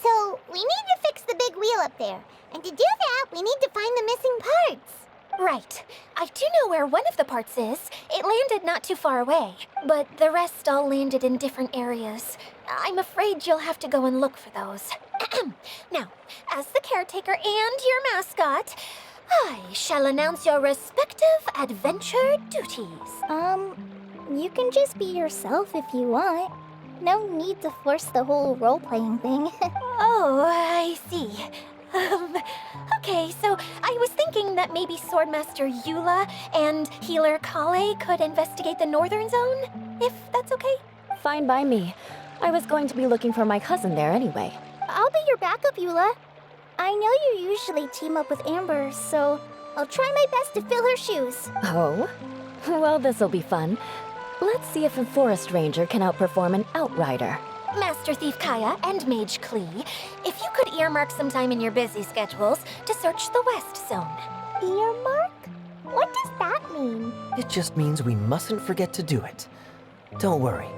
Speaker 2: So, we need to fix the big wheel up there. And to do that, we need to find the missing parts.
Speaker 5: Right. I do know where one of the parts is. It landed not too far away, but the rest all landed in different areas. I'm afraid you'll have to go and look for those. Now, as the caretaker and your mascot, I shall announce your respective adventure duties.
Speaker 3: You can just be yourself if you want. No need to force the whole role-playing thing.
Speaker 5: Oh, I see. Okay, so I was thinking that maybe Swordmaster Eula and Healer Kale could investigate the northern zone, if that's okay?
Speaker 1: Fine by me. I was going to be looking for my cousin there anyway.
Speaker 3: I'll be your backup, Eula. I know you usually team up with Amber, so I'll try my best to fill her shoes.
Speaker 1: Oh? Well, this'll be fun. Let's see if a forest ranger can outperform an outrider.
Speaker 5: Master Thief Kaeya and Mage Klee, if you could earmark some time in your busy schedules to search the West Zone.
Speaker 3: Earmark? What does that mean?
Speaker 4: It just means we mustn't forget to do it. Don't worry.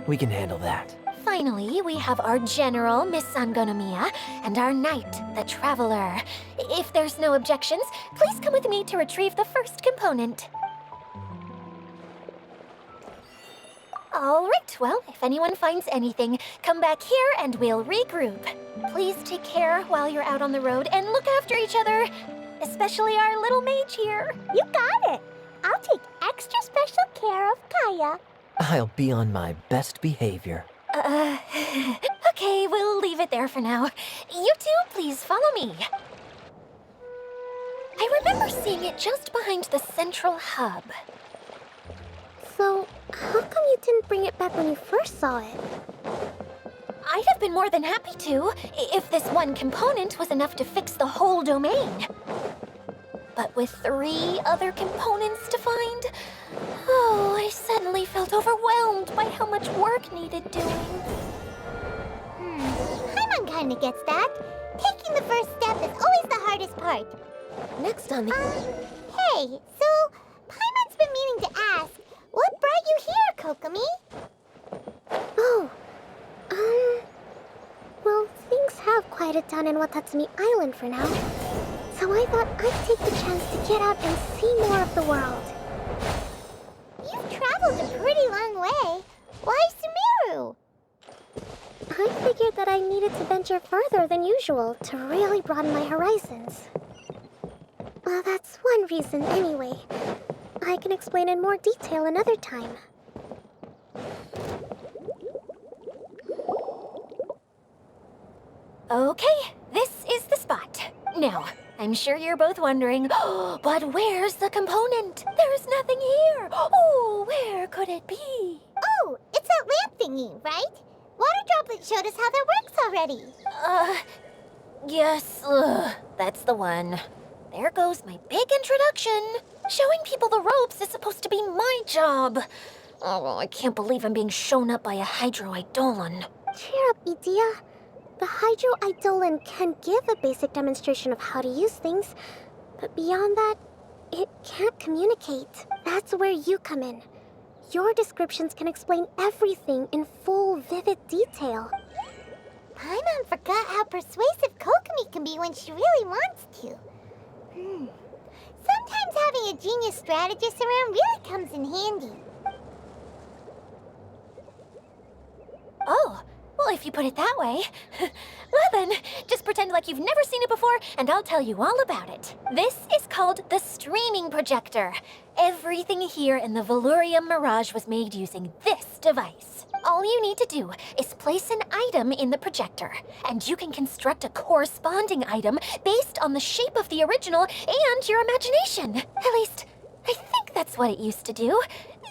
Speaker 4: We can handle that.
Speaker 5: Finally, we have our General, Miss Sangonomiya, and our Knight, the Traveler. If there's no objections, please come with me to retrieve the first component. All right, well, if anyone finds anything, come back here and we'll regroup. Please take care while you're out on the road and look after each other, especially our little mage here.
Speaker 3: You got it. I'll take extra special care of Kaeya.
Speaker 4: I'll be on my best behavior.
Speaker 5: Okay, we'll leave it there for now. You two, please follow me. I remember seeing it just behind the Central Hub.
Speaker 3: So, how come you didn't bring it back when you first saw it?
Speaker 5: I'd have been more than happy to, if this one component was enough to fix the whole domain. But with 3 other components to find, I suddenly felt overwhelmed by how much work needed doing.
Speaker 2: Paimon kinda gets that. Taking the first step is always the hardest part.
Speaker 5: Next on the...
Speaker 2: Hey, so Paimon's been meaning to ask, what brought you here, Kokomi?
Speaker 3: Oh, well, things have quieted down in Watatsumi Island for now. So I thought I'd take the chance to get out and see more of the world.
Speaker 2: You've traveled a pretty long way. Why Sumeru?
Speaker 3: I figured that I needed to venture further than usual to really broaden my horizons. Well, that's one reason anyway. I can explain in more detail another time.
Speaker 5: Okay, this is the spot. Now, I'm sure you're both wondering, but where's the component? There's nothing here. Oh, where could it be?
Speaker 2: Oh, it's that lamp thingy, right? Water Droplet showed us how that works already.
Speaker 5: Yes, that's the one. There goes my big introduction. Showing people the ropes is supposed to be my job. Oh, I can't believe I'm being shown up by a Hydroidolon.
Speaker 3: Cheer up, Idia. The Hydro Eidolon can give a basic demonstration of how to use things, but beyond that, it can't communicate. That's where you come in. Your descriptions can explain everything in full, vivid detail.
Speaker 2: Paimon forgot how persuasive Kokomi can be when she really wants to. Sometimes having a genius strategist around really comes in handy.
Speaker 5: Oh, well, if you put it that way. Well then, just pretend like you've never seen it before, and I'll tell you all about it. This is called the streaming projector. Everything here in the Valurium Mirage was made using this device. All you need to do is place an item in the projector, and you can construct a corresponding item based on the shape of the original and your imagination. At least, I think that's what it used to do.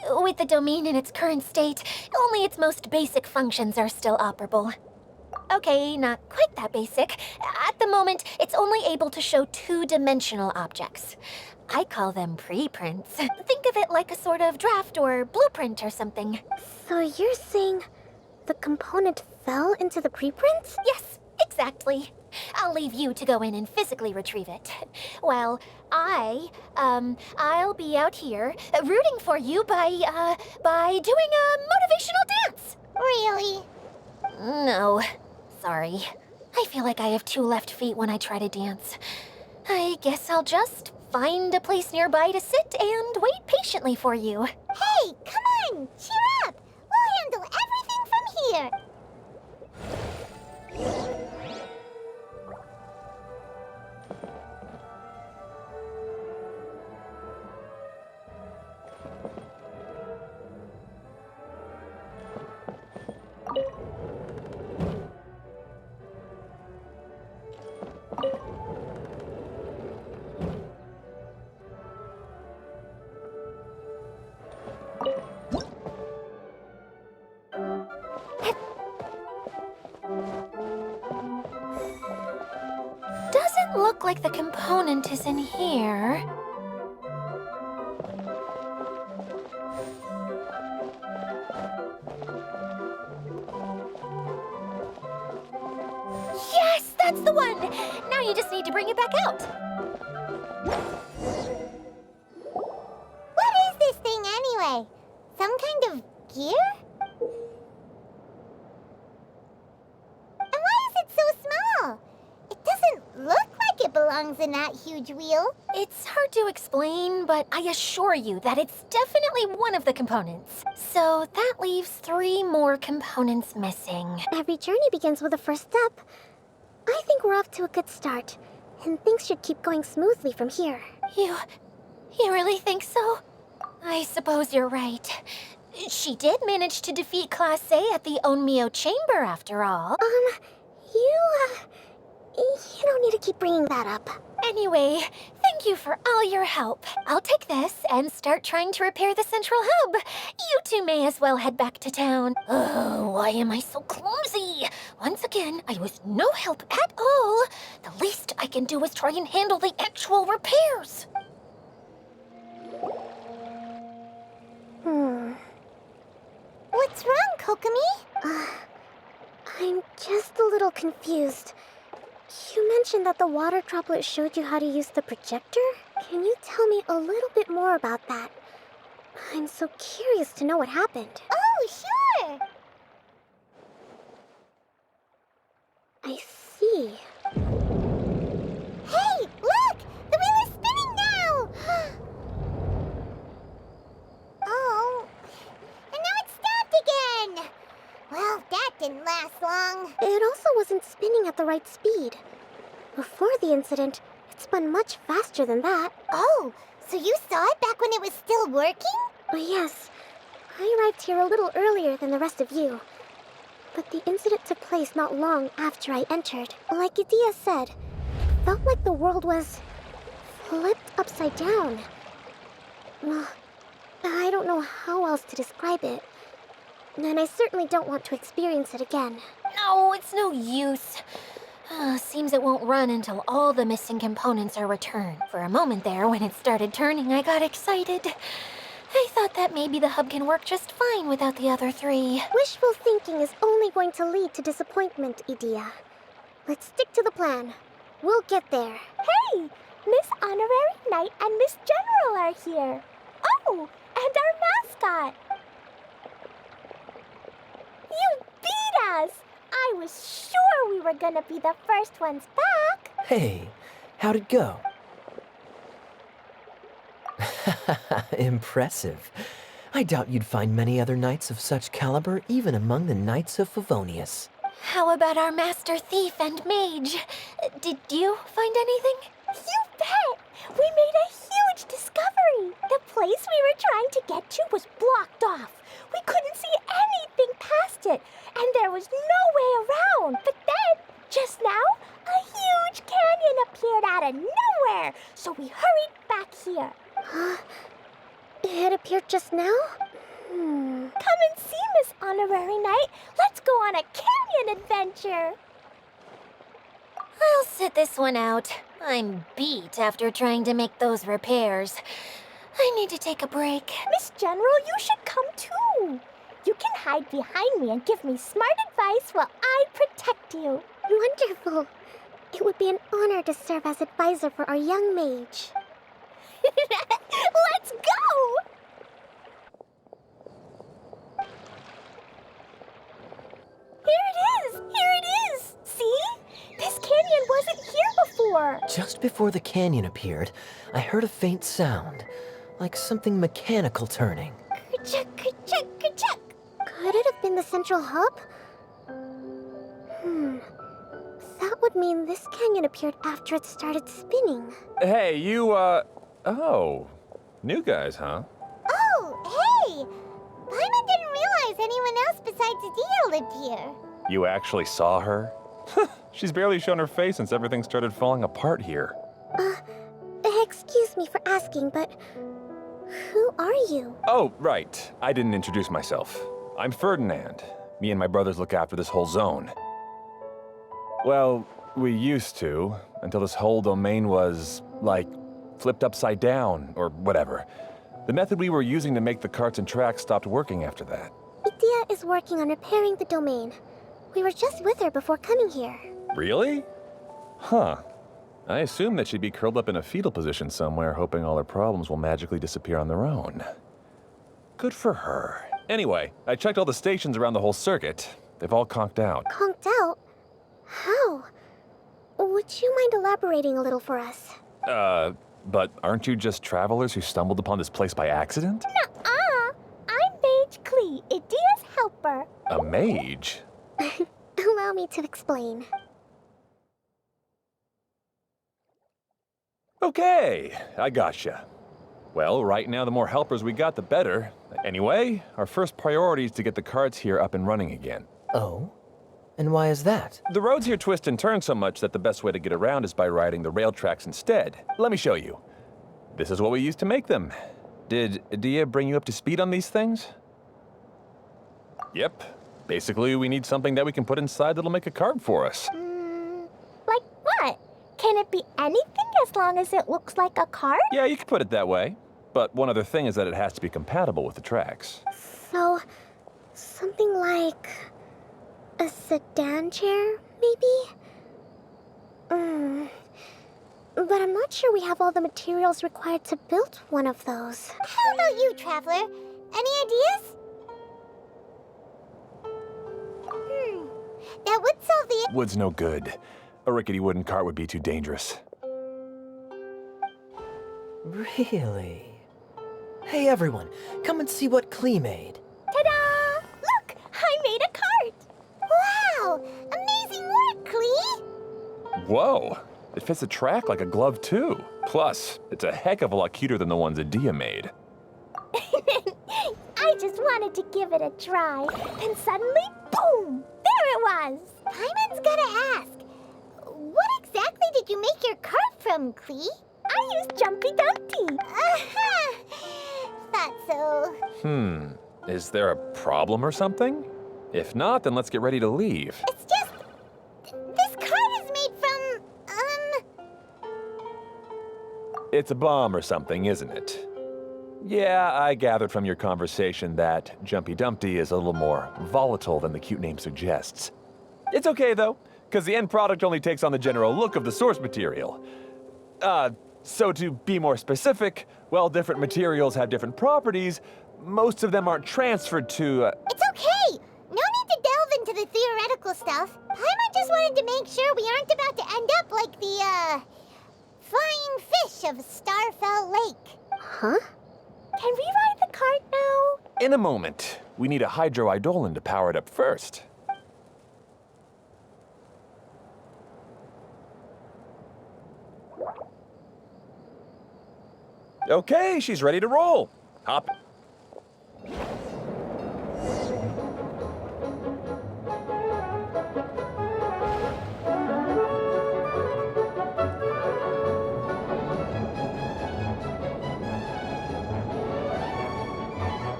Speaker 5: With the domain in its current state, only its most basic functions are still operable. Okay, not quite that basic. At the moment, it's only able to show two-dimensional objects. I call them preprints. Think of it like a sort of draft or blueprint or something.
Speaker 3: So you're saying the component fell into the preprints?
Speaker 5: Yes, exactly. I'll leave you to go in and physically retrieve it. Well, I'll be out here rooting for you by doing a motivational dance.
Speaker 2: Really?
Speaker 5: No, sorry. I feel like I have two left feet when I try to dance. I guess I'll just find a place nearby to sit and wait patiently for you.
Speaker 2: Hey, come on! Cheer up! We'll handle everything from here!
Speaker 5: Doesn't look like the component is in here. Yes, that's the one! Now you just need to bring it back out.
Speaker 2: What is this thing anyway? Some kind of gear? And why is it so small? It doesn't look like it belongs in that huge wheel.
Speaker 5: It's hard to explain, but I assure you that it's definitely one of the components. So that leaves 3 more components missing.
Speaker 3: Every journey begins with a first step. I think we're off to a good start, and things should keep going smoothly from here.
Speaker 5: You really think so? I suppose you're right. She did manage to defeat Class A at the Onmyo Chamber, after all.
Speaker 3: You don't need to keep bringing that up.
Speaker 5: Anyway, thank you for all your help. I'll take this and start trying to repair the central hub. You two may as well head back to town. Oh, why am I so clumsy? Once again, I was no help at all. The least I can do is try and handle the actual repairs.
Speaker 2: What's wrong, Kokomi?
Speaker 3: I'm just a little confused. You mentioned that the water droplet showed you how to use the projector? Can you tell me a little bit more about that? I'm so curious to know what happened.
Speaker 2: Oh, sure!
Speaker 3: I see.
Speaker 2: Hey, look! The wheel is spinning now! Oh, and now it's stopped again! Well, that didn't last long.
Speaker 3: It also wasn't spinning at the right speed. Before the incident, it spun much faster than that.
Speaker 2: Oh, so you saw it back when it was still working?
Speaker 3: Oh, yes. I arrived here a little earlier than the rest of you. But the incident took place not long after I entered. Like Idea said, it felt like the world was flipped upside down. Well, I don't know how else to describe it. And I certainly don't want to experience it again.
Speaker 5: No, it's no use. Seems it won't run until all the missing components are returned. For a moment there, when it started turning, I got excited. I thought that maybe the hub can work just fine without the other 3.
Speaker 3: Wishful thinking is only going to lead to disappointment, Idea.
Speaker 2: Let's stick to the plan. We'll get there.
Speaker 3: Hey, Miss Honorary Knight and Miss General are here. Oh, and our mascot. You beat us! I was sure we were gonna be the first ones back.
Speaker 4: Hey, how'd it go? Impressive. I doubt you'd find many other knights of such caliber even among the Knights of Favonius.
Speaker 5: How about our master thief and mage? Did you find anything?
Speaker 3: You bet! We made a huge discovery. The place we were trying to get to was blocked off. We couldn't see anything past it, and there was no way around. But then, just now, a huge canyon appeared out of nowhere, so we hurried back here.
Speaker 2: It appeared just now?
Speaker 3: Come and see, Miss Honorary Knight. Let's go on a canyon adventure.
Speaker 5: I'll sit this one out. I'm beat after trying to make those repairs. I need to take a break.
Speaker 3: Miss General, you should come too. You can hide behind me and give me smart advice while I protect you.
Speaker 2: Wonderful. It would be an honor to serve as advisor for our young mage.
Speaker 3: Let's go! Here it is! Here it is! See? This canyon wasn't here before.
Speaker 4: Just before the canyon appeared, I heard a faint sound, like something mechanical turning.
Speaker 3: Ka-chuck, ka-chuck, ka-chuck.
Speaker 2: Could it have been the central hub? That would mean this canyon appeared after it started spinning.
Speaker 6: Hey, oh, new guys, huh?
Speaker 2: Oh, hey! Paimon didn't realize anyone else besides Adia lived here.
Speaker 6: You actually saw her? She's barely shown her face since everything started falling apart here.
Speaker 2: Excuse me for asking, but who are you?
Speaker 6: Oh, right. I didn't introduce myself. I'm Ferdinand. Me and my brothers look after this whole zone. Well, we used to, until this whole domain was, like, flipped upside down, or whatever. The method we were using to make the carts and tracks stopped working after that.
Speaker 2: Adia is working on repairing the domain. We were just with her before coming here.
Speaker 6: Really? Huh. I assume that she'd be curled up in a fetal position somewhere, hoping all her problems will magically disappear on their own. Good for her. Anyway, I checked all the stations around the whole circuit. They've all conked out.
Speaker 2: Conked out? How? Would you mind elaborating a little for us?
Speaker 6: But aren't you just travelers who stumbled upon this place by accident?
Speaker 3: Nuh-uh. I'm Mage Klee, Adia's helper.
Speaker 6: A mage?
Speaker 2: Allow me to explain.
Speaker 6: Okay, I gotcha. Well, right now the more helpers we got, the better. Anyway, our first priority is to get the carts here up and running again.
Speaker 4: Oh? And why is that?
Speaker 6: The roads here twist and turn so much that the best way to get around is by riding the rail tracks instead. Let me show you. This is what we used to make them. Did Adia bring you up to speed on these things? Yep. Basically, we need something that we can put inside that'll make a cart for us.
Speaker 3: Like what? Can it be anything as long as it looks like a cart?
Speaker 6: Yeah, you could put it that way. But one other thing is that it has to be compatible with the tracks.
Speaker 2: So, something like a sedan chair, maybe? But I'm not sure we have all the materials required to build one of those. How about you, Traveler? Any ideas? That would solve the...
Speaker 6: Wood's no good. A rickety wooden cart would be too dangerous.
Speaker 4: Really? Hey everyone, come and see what Klee made.
Speaker 3: Ta-da! Look, I made a cart.
Speaker 2: Wow! Amazing work, Klee!
Speaker 6: Whoa! It fits the track like a glove, too. Plus, it's a heck of a lot cuter than the ones Adia made.
Speaker 3: I just wanted to give it a try. Then suddenly, boom! There it was!
Speaker 2: Paimon's gotta ask. What exactly did you make your cart from, Klee?
Speaker 3: I used Jumpy Dumpty.
Speaker 2: Aha! Thought so.
Speaker 6: Is there a problem or something? If not, then let's get ready to leave.
Speaker 2: It's just... This cart is made from...
Speaker 6: It's a bomb or something, isn't it? Yeah, I gathered from your conversation that Jumpy Dumpty is a little more volatile than the cute name suggests. It's okay, though. because the end product only takes on the general look of the source material. So to be more specific, while different materials have different properties, most of them aren't transferred to,
Speaker 2: It's okay! No need to delve into the theoretical stuff. Paimon just wanted to make sure we aren't about to end up like the, flying fish of Starfell Lake.
Speaker 3: Huh? Can we ride the cart now?
Speaker 6: In a moment. We need a hydroidolin to power it up first. Okay, she's ready to roll. Hop.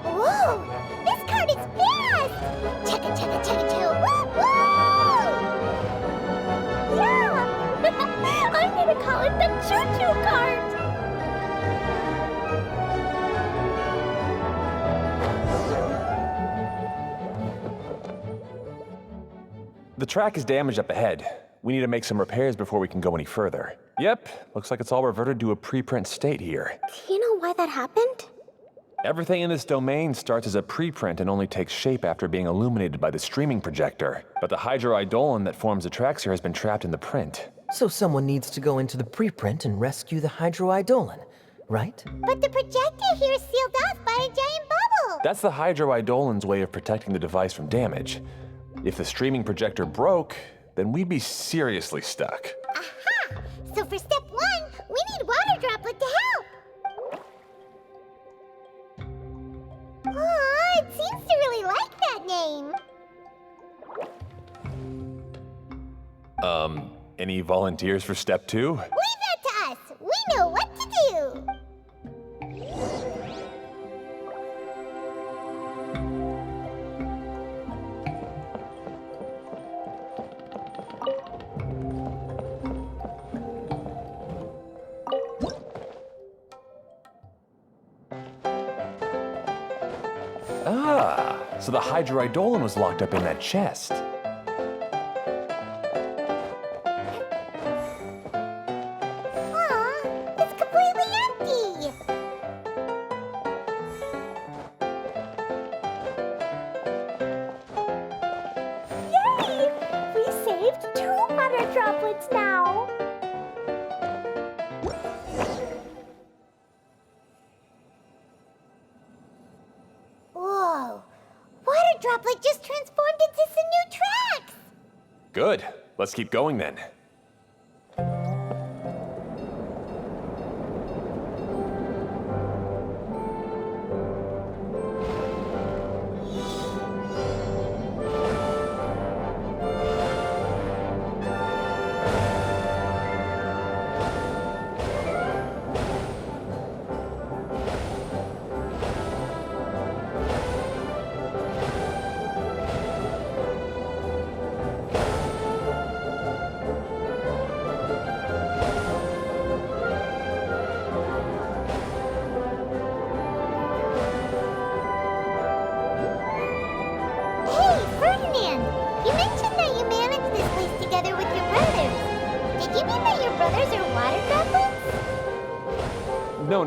Speaker 2: Whoa! This cart is fast! Chugga chugga chugga choo! Woo woo!
Speaker 3: Yeah! I'm gonna call it the choo-choo cart!
Speaker 6: The track is damaged up ahead. We need to make some repairs before we can go any further. Yep, looks like it's all reverted to a preprint state here.
Speaker 3: Do you know why that happened?
Speaker 6: Everything in this domain starts as a preprint and only takes shape after being illuminated by the streaming projector. But the hydroidolin that forms the tracks here has been trapped in the print.
Speaker 4: So someone needs to go into the preprint and rescue the hydroidolin, right?
Speaker 2: But the projector here is sealed off by a giant bubble!
Speaker 6: That's the hydroidolin's way of protecting the device from damage. If the streaming projector broke, then we'd be seriously stuck.
Speaker 2: Aha! So for step 1, we need Water Droplet to help! Aw, it seems to really like that name.
Speaker 6: Any volunteers for step 2?
Speaker 2: Leave that to us! We know what to do!
Speaker 6: Ah, so the hydroidolin was locked up in that chest.
Speaker 2: Aw, it's completely empty!
Speaker 3: Yay! We saved 2 water droplets now!
Speaker 2: Whoa! Water Droplet just transformed into some new tracks!
Speaker 6: Good. Let's keep going then.
Speaker 2: Hey, Ferdinand! You mentioned that you managed this place together with your brothers. Did you mean that your brothers are water droplets?
Speaker 6: No.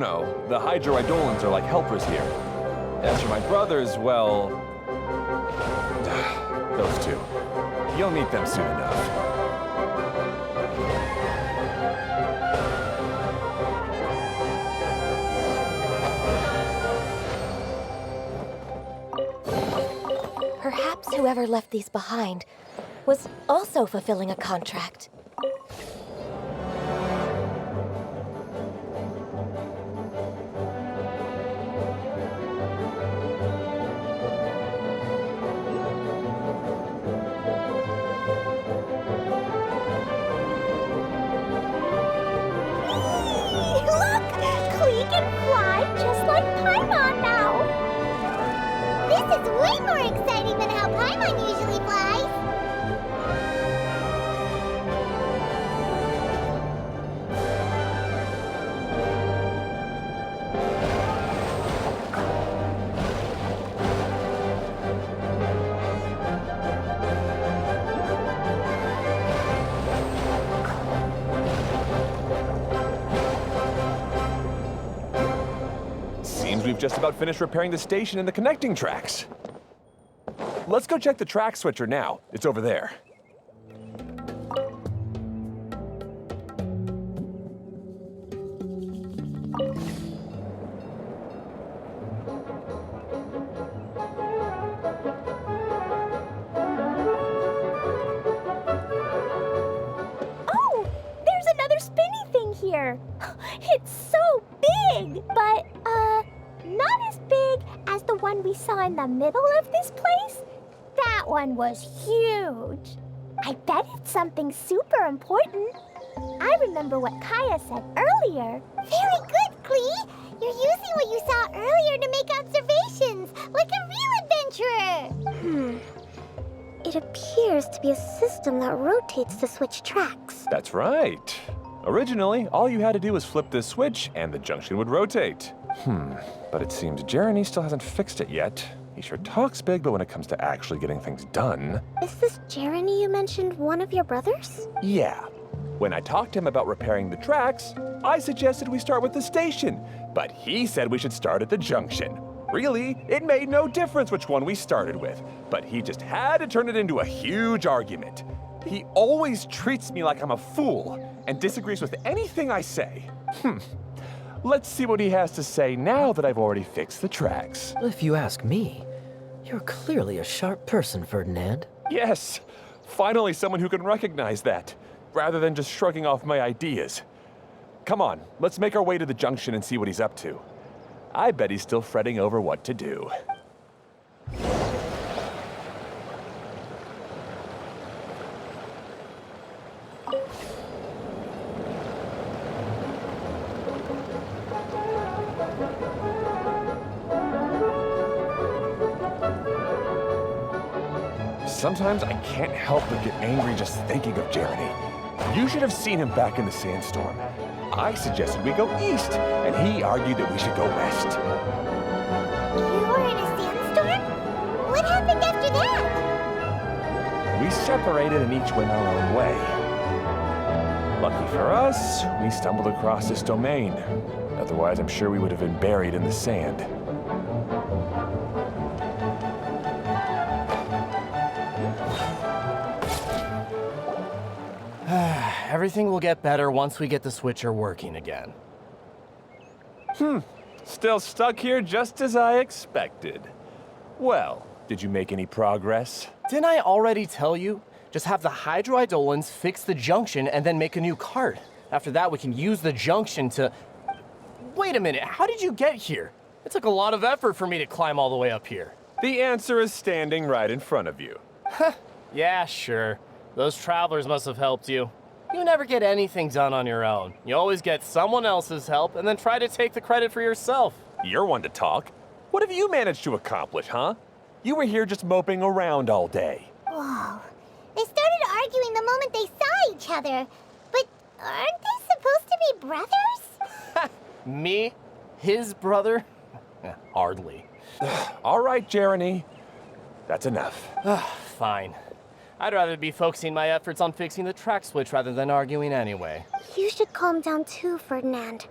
Speaker 6: The hydroidolins are like helpers here. As for my brothers, well... those two. You'll meet them soon enough.
Speaker 5: Perhaps whoever left these behind was also fulfilling a contract.
Speaker 3: Look! Klee can fly just like Paimon now!
Speaker 2: This is way more exciting than how Paimon usually flies!
Speaker 6: means we've just about finished repairing the station and the connecting tracks. Let's go check the track switcher now. It's over there.
Speaker 3: Oh, there's another spinny thing here. It's so big, but, not as big as the one we saw in the middle of this place. That one was huge. I bet it's something super important. I remember what Kaeya said earlier.
Speaker 2: Very good, Klee. You're using what you saw earlier to make observations, like a real adventurer.
Speaker 7: It appears to be a system that rotates to switch tracks.
Speaker 6: That's right. Originally, all you had to do was flip this switch and the junction would rotate. But it seems Jeremy still hasn't fixed it yet. He sure talks big, but when it comes to actually getting things done...
Speaker 7: Is this Jeremy you mentioned one of your brothers?
Speaker 6: Yeah. When I talked to him about repairing the tracks, I suggested we start with the station, but he said we should start at the junction. Really, it made no difference which one we started with, but he just had to turn it into a huge argument. He always treats me like I'm a fool and disagrees with anything I say. Let's see what he has to say now that I've already fixed the tracks.
Speaker 4: If you ask me, you're clearly a sharp person, Ferdinand.
Speaker 6: Yes, finally someone who can recognize that, rather than just shrugging off my ideas. Come on, let's make our way to the junction and see what he's up to. I bet he's still fretting over what to do. Sometimes I can't help but get angry just thinking of Jeremy. You should have seen him back in the sandstorm. I suggested we go east, and he argued that we should go west.
Speaker 2: You were in a sandstorm? What happened after that?
Speaker 6: We separated and each went our own way. Lucky for us, we stumbled across this domain. Otherwise, I'm sure we would have been buried in the sand.
Speaker 8: Everything will get better once we get the switcher working again.
Speaker 6: Still stuck here just as I expected. Well, did you make any progress?
Speaker 8: Didn't I already tell you? Just have the hydroidolins fix the junction and then make a new cart. After that, we can use the junction to... Wait a minute, how did you get here? It took a lot of effort for me to climb all the way up here.
Speaker 6: The answer is standing right in front of you.
Speaker 8: Yeah, sure. Those travelers must have helped you. You never get anything done on your own. You always get someone else's help and then try to take the credit for yourself.
Speaker 6: You're one to talk. What have you managed to accomplish, huh? You were here just moping around all day.
Speaker 2: Whoa. They started arguing the moment they saw each other. But aren't they supposed to be brothers?
Speaker 8: Me? His brother? Hardly.
Speaker 6: All right, Jeremy. That's enough.
Speaker 8: Fine. I'd rather be focusing my efforts on fixing the track switch rather than arguing anyway.
Speaker 7: You should calm down too, Ferdinand.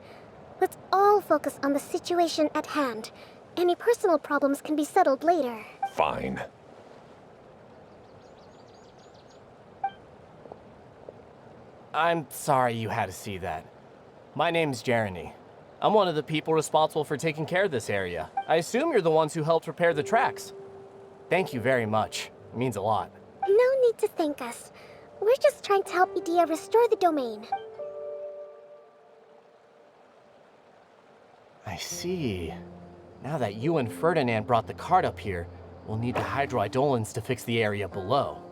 Speaker 7: Let's all focus on the situation at hand. Any personal problems can be settled later.
Speaker 6: Fine.
Speaker 8: I'm sorry you had to see that. My name's Jeremy. I'm one of the people responsible for taking care of this area. I assume you're the ones who helped repair the tracks. Thank you very much. It means a lot.
Speaker 7: No need to thank us. We're just trying to help Idea restore the domain.
Speaker 8: I see. Now that you and Ferdinand brought the cart up here, we'll need the hydroidolins to fix the area below.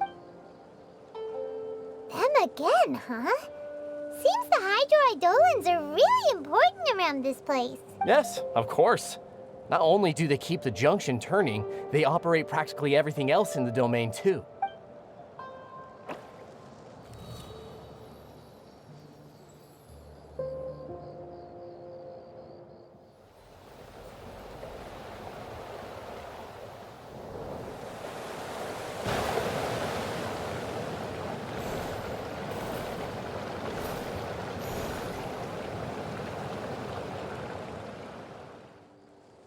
Speaker 2: Them again, huh? Seems the hydroidolins are really important around this place.
Speaker 8: Yes, of course. Not only do they keep the junction turning, they operate practically everything else in the domain too.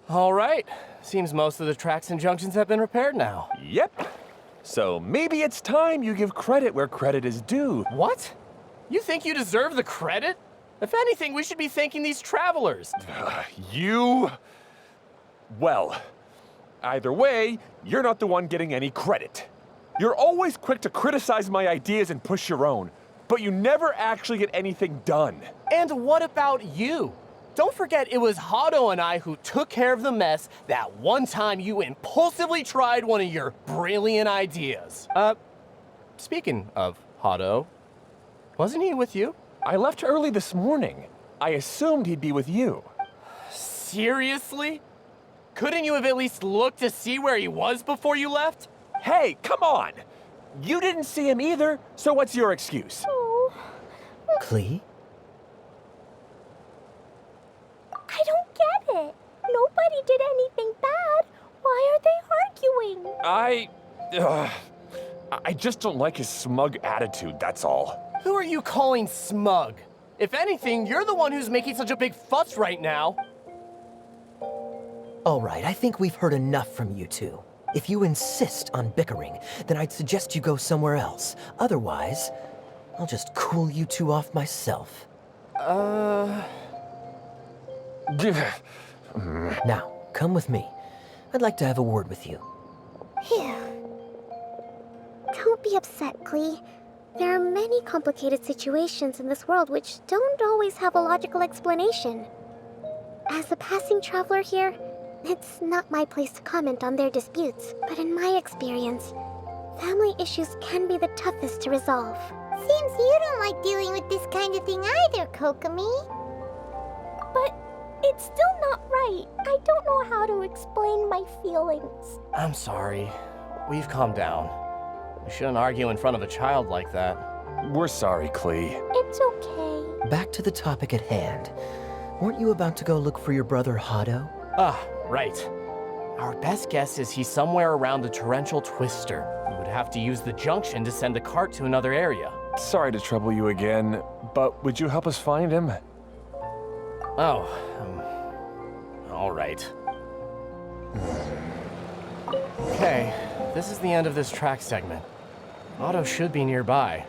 Speaker 8: All right. Seems most of the tracks and junctions have been repaired now.
Speaker 6: Yep. So maybe it's time you give credit where credit is due.
Speaker 8: What? You think you deserve the credit? If anything, we should be thanking these travelers.
Speaker 6: You... Well, either way, you're not the one getting any credit. You're always quick to criticize my ideas and push your own, but you never actually get anything done.
Speaker 8: And what about you? Don't forget it was Hado and I who took care of the mess that one time you impulsively tried one of your brilliant ideas. Speaking of Hado, wasn't he with you?
Speaker 6: I left early this morning. I assumed he'd be with you.
Speaker 8: Seriously? Couldn't you have at least looked to see where he was before you left?
Speaker 6: Hey, come on! You didn't see him either, so what's your excuse?
Speaker 4: Klee?
Speaker 3: I don't get it. Nobody did anything bad. Why are they arguing?
Speaker 6: I just don't like his smug attitude, that's all.
Speaker 8: Who are you calling smug? If anything, you're the one who's making such a big fuss right now.
Speaker 4: All right, I think we've heard enough from you two. If you insist on bickering, then I'd suggest you go somewhere else. Otherwise, I'll just cool you two off myself. Now, come with me. I'd like to have a word with you.
Speaker 7: Phew. Don't be upset, Klee. There are many complicated situations in this world which don't always have a logical explanation. As a passing traveler here, it's not my place to comment on their disputes, but in my experience, family issues can be the toughest to resolve.
Speaker 2: Seems you don't like dealing with this kind of thing either, Kokomi.
Speaker 3: But it's still not right. I don't know how to explain my feelings.
Speaker 8: I'm sorry. We've calmed down. You shouldn't argue in front of a child like that.
Speaker 6: We're sorry, Klee.
Speaker 3: It's okay.
Speaker 4: Back to the topic at hand. Weren't you about to go look for your brother Hado?
Speaker 8: Ah, right. Our best guess is he's somewhere around the torrential twister. We would have to use the junction to send a cart to another area.
Speaker 6: Sorry to trouble you again, but would you help us find him?
Speaker 8: Oh, all right. Okay, this is the end of this track segment. Otto should be nearby.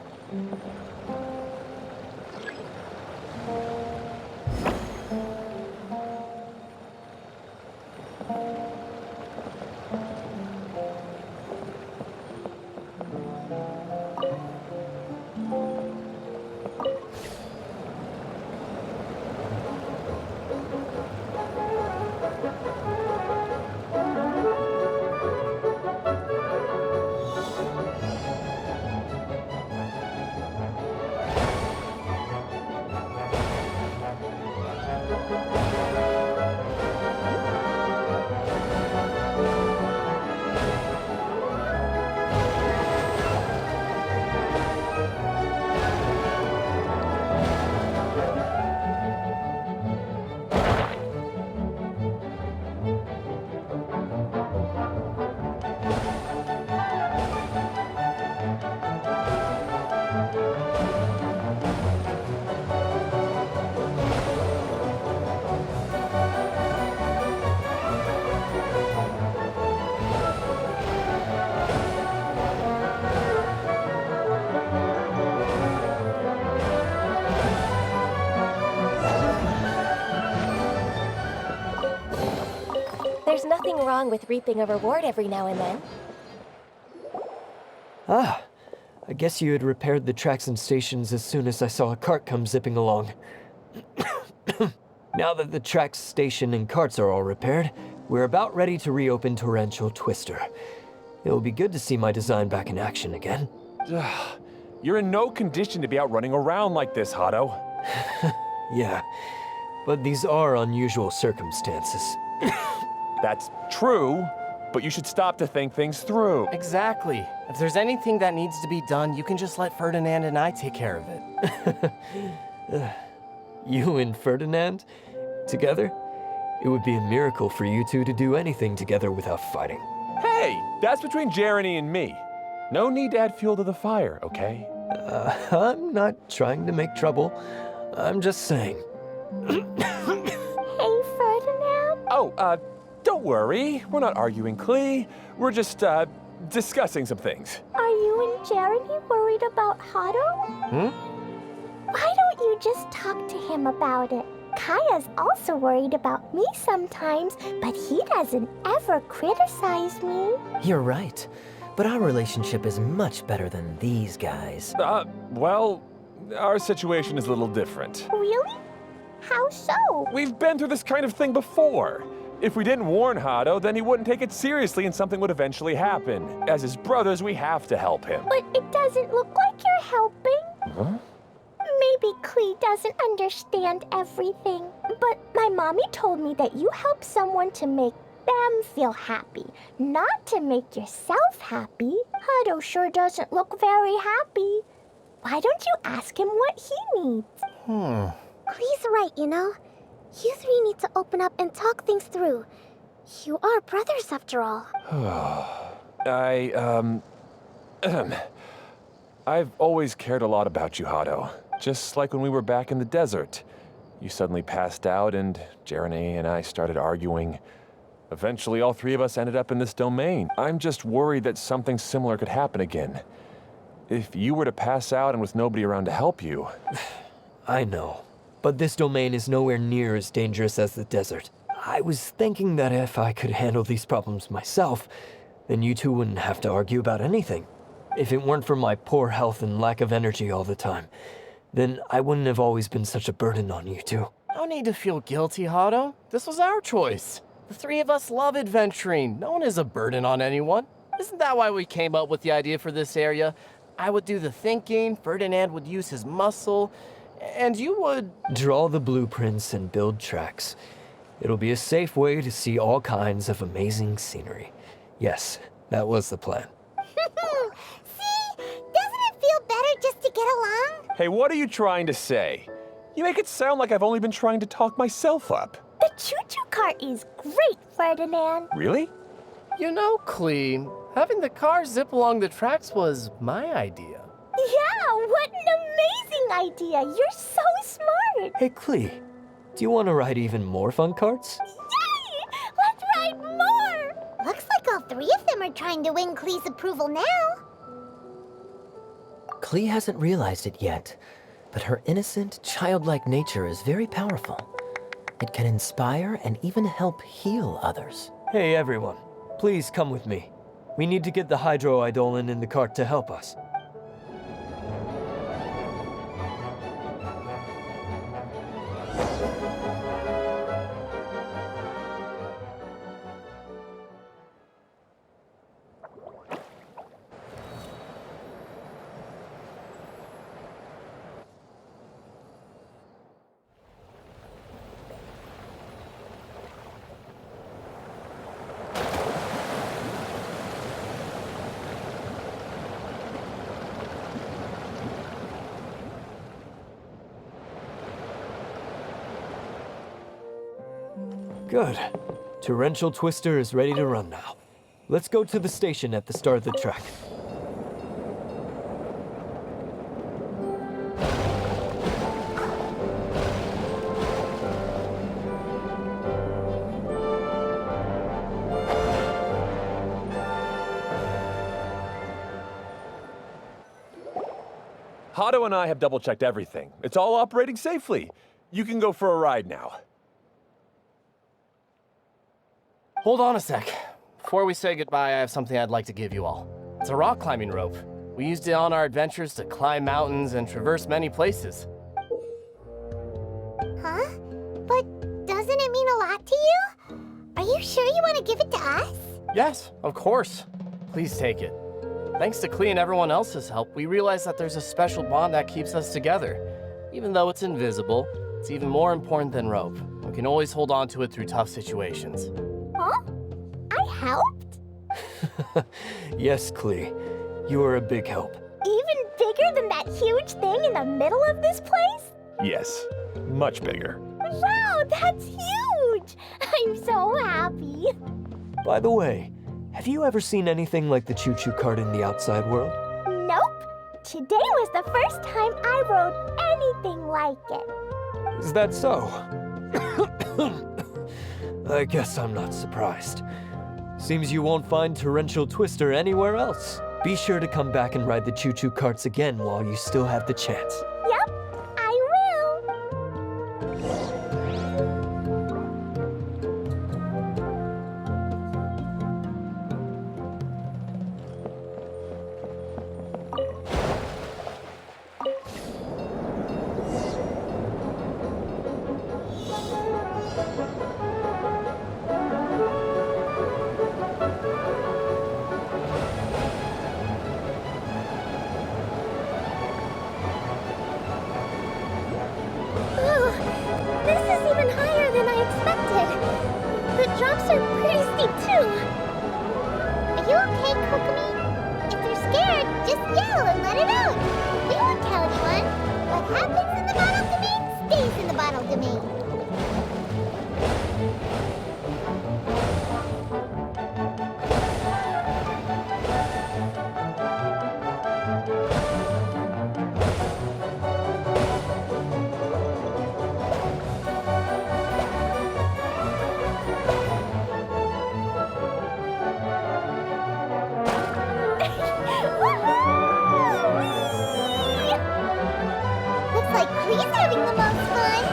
Speaker 5: There's nothing wrong with reaping a reward every now and then.
Speaker 4: Ah, I guess you had repaired the tracks and stations as soon as I saw a cart come zipping along. Now that the tracks, station, and carts are all repaired, we're about ready to reopen Torrential Twister. It will be good to see my design back in action again.
Speaker 6: You're in no condition to be out running around like this, Hado.
Speaker 4: Yeah, but these are unusual circumstances.
Speaker 6: That's true, but you should stop to think things through.
Speaker 8: Exactly. If there's anything that needs to be done, you can just let Ferdinand and I take care of it.
Speaker 4: You and Ferdinand? Together? It would be a miracle for you two to do anything together without fighting.
Speaker 6: Hey, that's between Jeremy and me. No need to add fuel to the fire, okay?
Speaker 4: I'm not trying to make trouble. I'm just saying.
Speaker 3: Hey, Ferdinand?
Speaker 6: Oh, worry. We're not arguing, Klee. We're just, discussing some things.
Speaker 3: Are you and Jeremy worried about Hado? Why don't you just talk to him about it? Kaeya's also worried about me sometimes, but he doesn't ever criticize me.
Speaker 4: You're right. But our relationship is much better than these guys.
Speaker 6: Well, our situation is a little different.
Speaker 3: Really? How so?
Speaker 6: We've been through this kind of thing before. If we didn't warn Hado, then he wouldn't take it seriously and something would eventually happen. As his brothers, we have to help him.
Speaker 3: But it doesn't look like you're helping.
Speaker 6: Huh?
Speaker 3: Maybe Klee doesn't understand everything, but my mommy told me that you help someone to make them feel happy, not to make yourself happy. Hado sure doesn't look very happy. Why don't you ask him what he needs?
Speaker 7: Klee's right, you know. You three need to open up and talk things through. You are brothers after all.
Speaker 6: I've always cared a lot about you, Hado. Just like when we were back in the desert. You suddenly passed out and Jeremy and I started arguing. Eventually, all three of us ended up in this domain. I'm just worried that something similar could happen again. If you were to pass out and with nobody around to help you...
Speaker 4: I know. But this domain is nowhere near as dangerous as the desert. I was thinking that if I could handle these problems myself, then you two wouldn't have to argue about anything. If it weren't for my poor health and lack of energy all the time, then I wouldn't have always been such a burden on you two.
Speaker 8: No need to feel guilty, Hado. This was our choice. The three of us love adventuring. No one is a burden on anyone. Isn't that why we came up with the idea for this area? I would do the thinking, Ferdinand would use his muscle, and you would...
Speaker 4: Draw the blueprints and build tracks. It'll be a safe way to see all kinds of amazing scenery. Yes, that was the plan.
Speaker 2: See? Doesn't it feel better just to get along?
Speaker 6: Hey, what are you trying to say? You make it sound like I've only been trying to talk myself up.
Speaker 3: The choo-choo cart is great, Ferdinand.
Speaker 6: Really?
Speaker 8: You know, Klee, having the car zip along the tracks was my idea.
Speaker 3: Yeah, what an amazing idea. You're so smart.
Speaker 4: Hey, Klee, do you want to ride even more fun carts?
Speaker 3: Yay! Let's ride more.
Speaker 2: Looks like all three of them are trying to win Klee's approval now.
Speaker 4: Klee hasn't realized it yet, but her innocent, childlike nature is very powerful. It can inspire and even help heal others. Hey, everyone. Please come with me. We need to get the Hydro-Eidolon in the cart to help us. Good. Torrential Twister is ready to run now. Let's go to the station at the start of the track.
Speaker 6: Hado and I have double-checked everything. It's all operating safely. You can go for a ride now.
Speaker 8: Hold on a sec. Before we say goodbye, I have something I'd like to give you all. It's a rock climbing rope. We used it on our adventures to climb mountains and traverse many places.
Speaker 2: Huh? But doesn't it mean a lot to you? Are you sure you want to give it to us?
Speaker 8: Yes, of course. Please take it. Thanks to Klee and everyone else's help, we realized that there's a special bond that keeps us together. Even though it's invisible, it's even more important than rope. We can always hold on to it through tough situations.
Speaker 3: Huh? I helped?
Speaker 4: Yes, Klee. You are a big help.
Speaker 3: Even bigger than that huge thing in the middle of this place?
Speaker 6: Yes, much bigger.
Speaker 3: Wow, that's huge! I'm so happy.
Speaker 4: By the way, have you ever seen anything like the choo-choo cart in the outside world?
Speaker 3: Nope. Today was the first time I rode anything like it.
Speaker 4: Is that so? I guess I'm not surprised. Seems you won't find Torrential Twister anywhere else. Be sure to come back and ride the choo-choo carts again while you still have the chance.
Speaker 3: Yep, I will. Oh, this is even higher than I expected. The drops are pretty steep too.
Speaker 2: Are you okay, Kokomi? If you're scared, just yell and let it out. We won't tell anyone. What happens in the bottle domain stays in the bottle domain. Looks like Klee's having the most fun.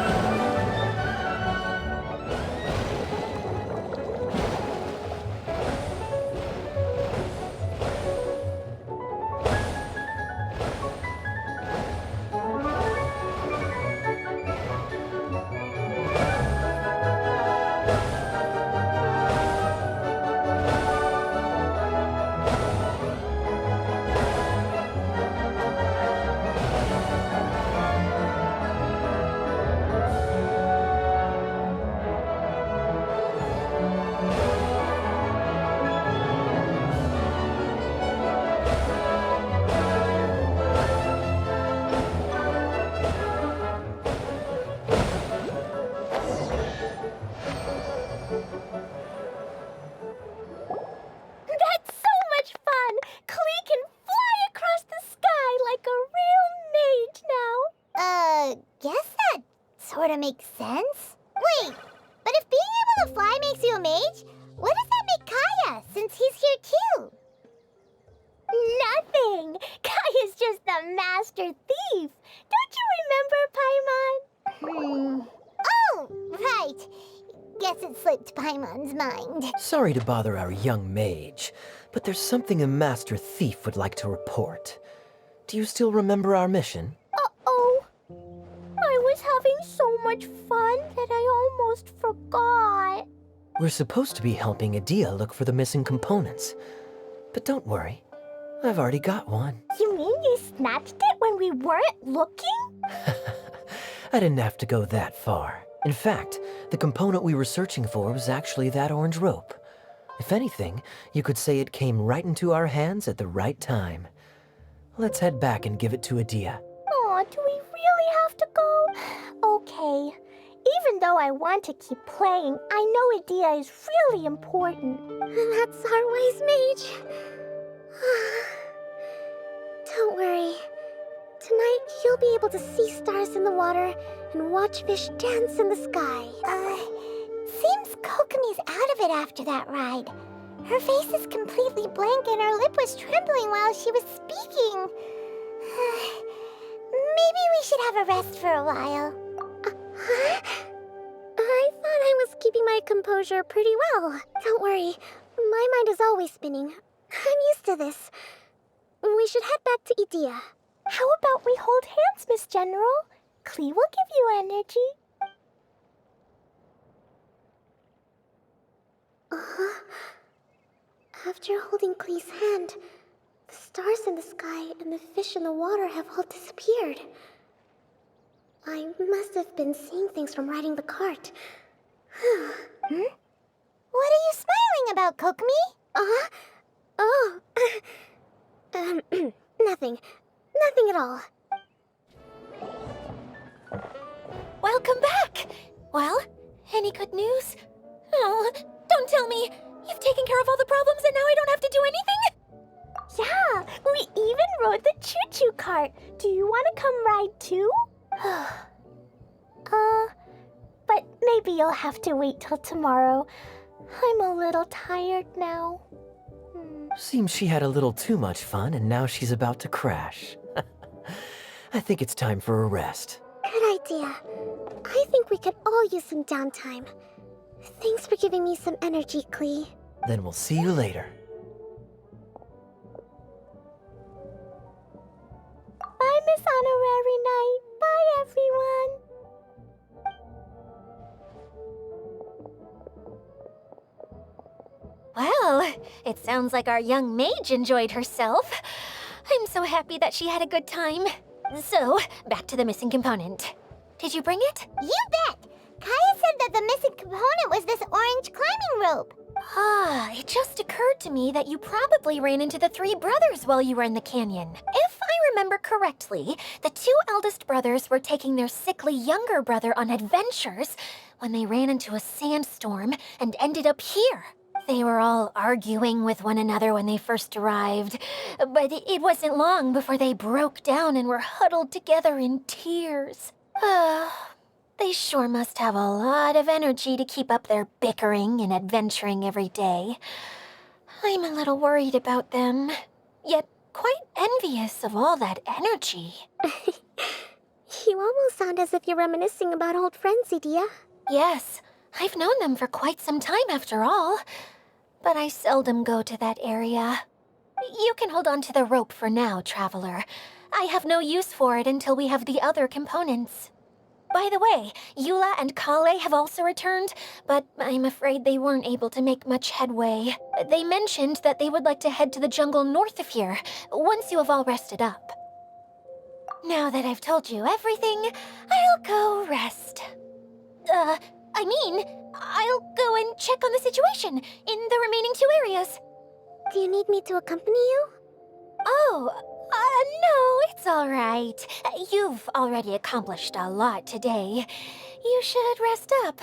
Speaker 3: That's so much fun! Klee can fly across the sky like a real mage now.
Speaker 2: Guess that sort of makes sense. Wait, but if being able to fly makes you a mage, what does that make Kaeya, since he's here too?
Speaker 3: Nothing! Kaeya's just the master thief! Don't you remember, Paimon?
Speaker 2: Oh, right. Guess it slipped Paimon's mind.
Speaker 4: Sorry to bother our young mage, but there's something a master thief would like to report. Do you still remember our mission?
Speaker 3: Uh-oh. I was having so much fun that I almost forgot.
Speaker 4: We're supposed to be helping Adia look for the missing components. But don't worry, I've already got one.
Speaker 3: You mean you snatched it when we weren't looking?
Speaker 4: I didn't have to go that far. In fact, the component we were searching for was actually that orange rope. If anything, you could say it came right into our hands at the right time. Let's head back and give it to Adia.
Speaker 3: Aw, do we really have to go? Okay. Even though I want to keep playing, I know Adia is really important.
Speaker 7: That's our wise mage. Don't worry. Tonight, you'll be able to see stars in the water and watch fish dance in the sky.
Speaker 2: Seems Kokomi's out of it after that ride. Her face is completely blank and her lip was trembling while she was speaking. Maybe we should have a rest for a while.
Speaker 7: I thought I was keeping my composure pretty well. Don't worry, my mind is always spinning. I'm used to this. We should head back to Adia.
Speaker 3: How about we hold hands, Miss General? Klee will give you energy.
Speaker 7: After holding Klee's hand, the stars in the sky and the fish in the water have all disappeared. I must have been seeing things from riding the cart.
Speaker 2: What are you smiling about, Kokomi?
Speaker 7: Oh. Nothing. Nothing at all.
Speaker 5: Welcome back! Well, any good news? Oh, don't tell me! You've taken care of all the problems and now I don't have to do anything?
Speaker 3: Yeah, we even rode the choo-choo cart. Do you want to come ride too? But Maybe you'll have to wait till tomorrow. I'm a little tired now.
Speaker 4: Seems she had a little too much fun and now she's about to crash. I think it's time for a rest.
Speaker 7: Good idea. I think we could all use some downtime. Thanks for giving me some energy, Klee.
Speaker 4: Then we'll see you later.
Speaker 3: Bye, Miss Honorary Knight. Bye, everyone.
Speaker 5: Well, it sounds like our young mage enjoyed herself. I'm so happy that she had a good time. So, back to the missing component. Did you bring it?
Speaker 2: You bet! Kaeya said that the missing component was this orange climbing rope.
Speaker 5: Ah, it just occurred to me that you probably ran into the three brothers while you were in the canyon. If I remember correctly, the two eldest brothers were taking their sickly younger brother on adventures when they ran into a sandstorm and ended up here. They were all arguing with one another when they first arrived, but it wasn't long before they broke down and were huddled together in tears. They sure must have a lot of energy to keep up their bickering and adventuring every day. I'm a little worried about them, yet quite envious of all that energy.
Speaker 7: You almost sound as if you're reminiscing about old friends, Edea.
Speaker 5: Yes, I've known them for quite some time after all, but I seldom go to that area. You can hold on to the rope for now, Traveler. I have no use for it until we have the other components. By the way, Eula and Kale have also returned, but I'm afraid they weren't able to make much headway. They mentioned that they would like to head to the jungle north of here, once you have all rested up. Now that I've told you everything, I'll go rest. I'll go and check on the situation in the remaining two areas.
Speaker 7: Do you need me to accompany you?
Speaker 5: Oh, no, it's all right. You've already accomplished a lot today. You should rest up.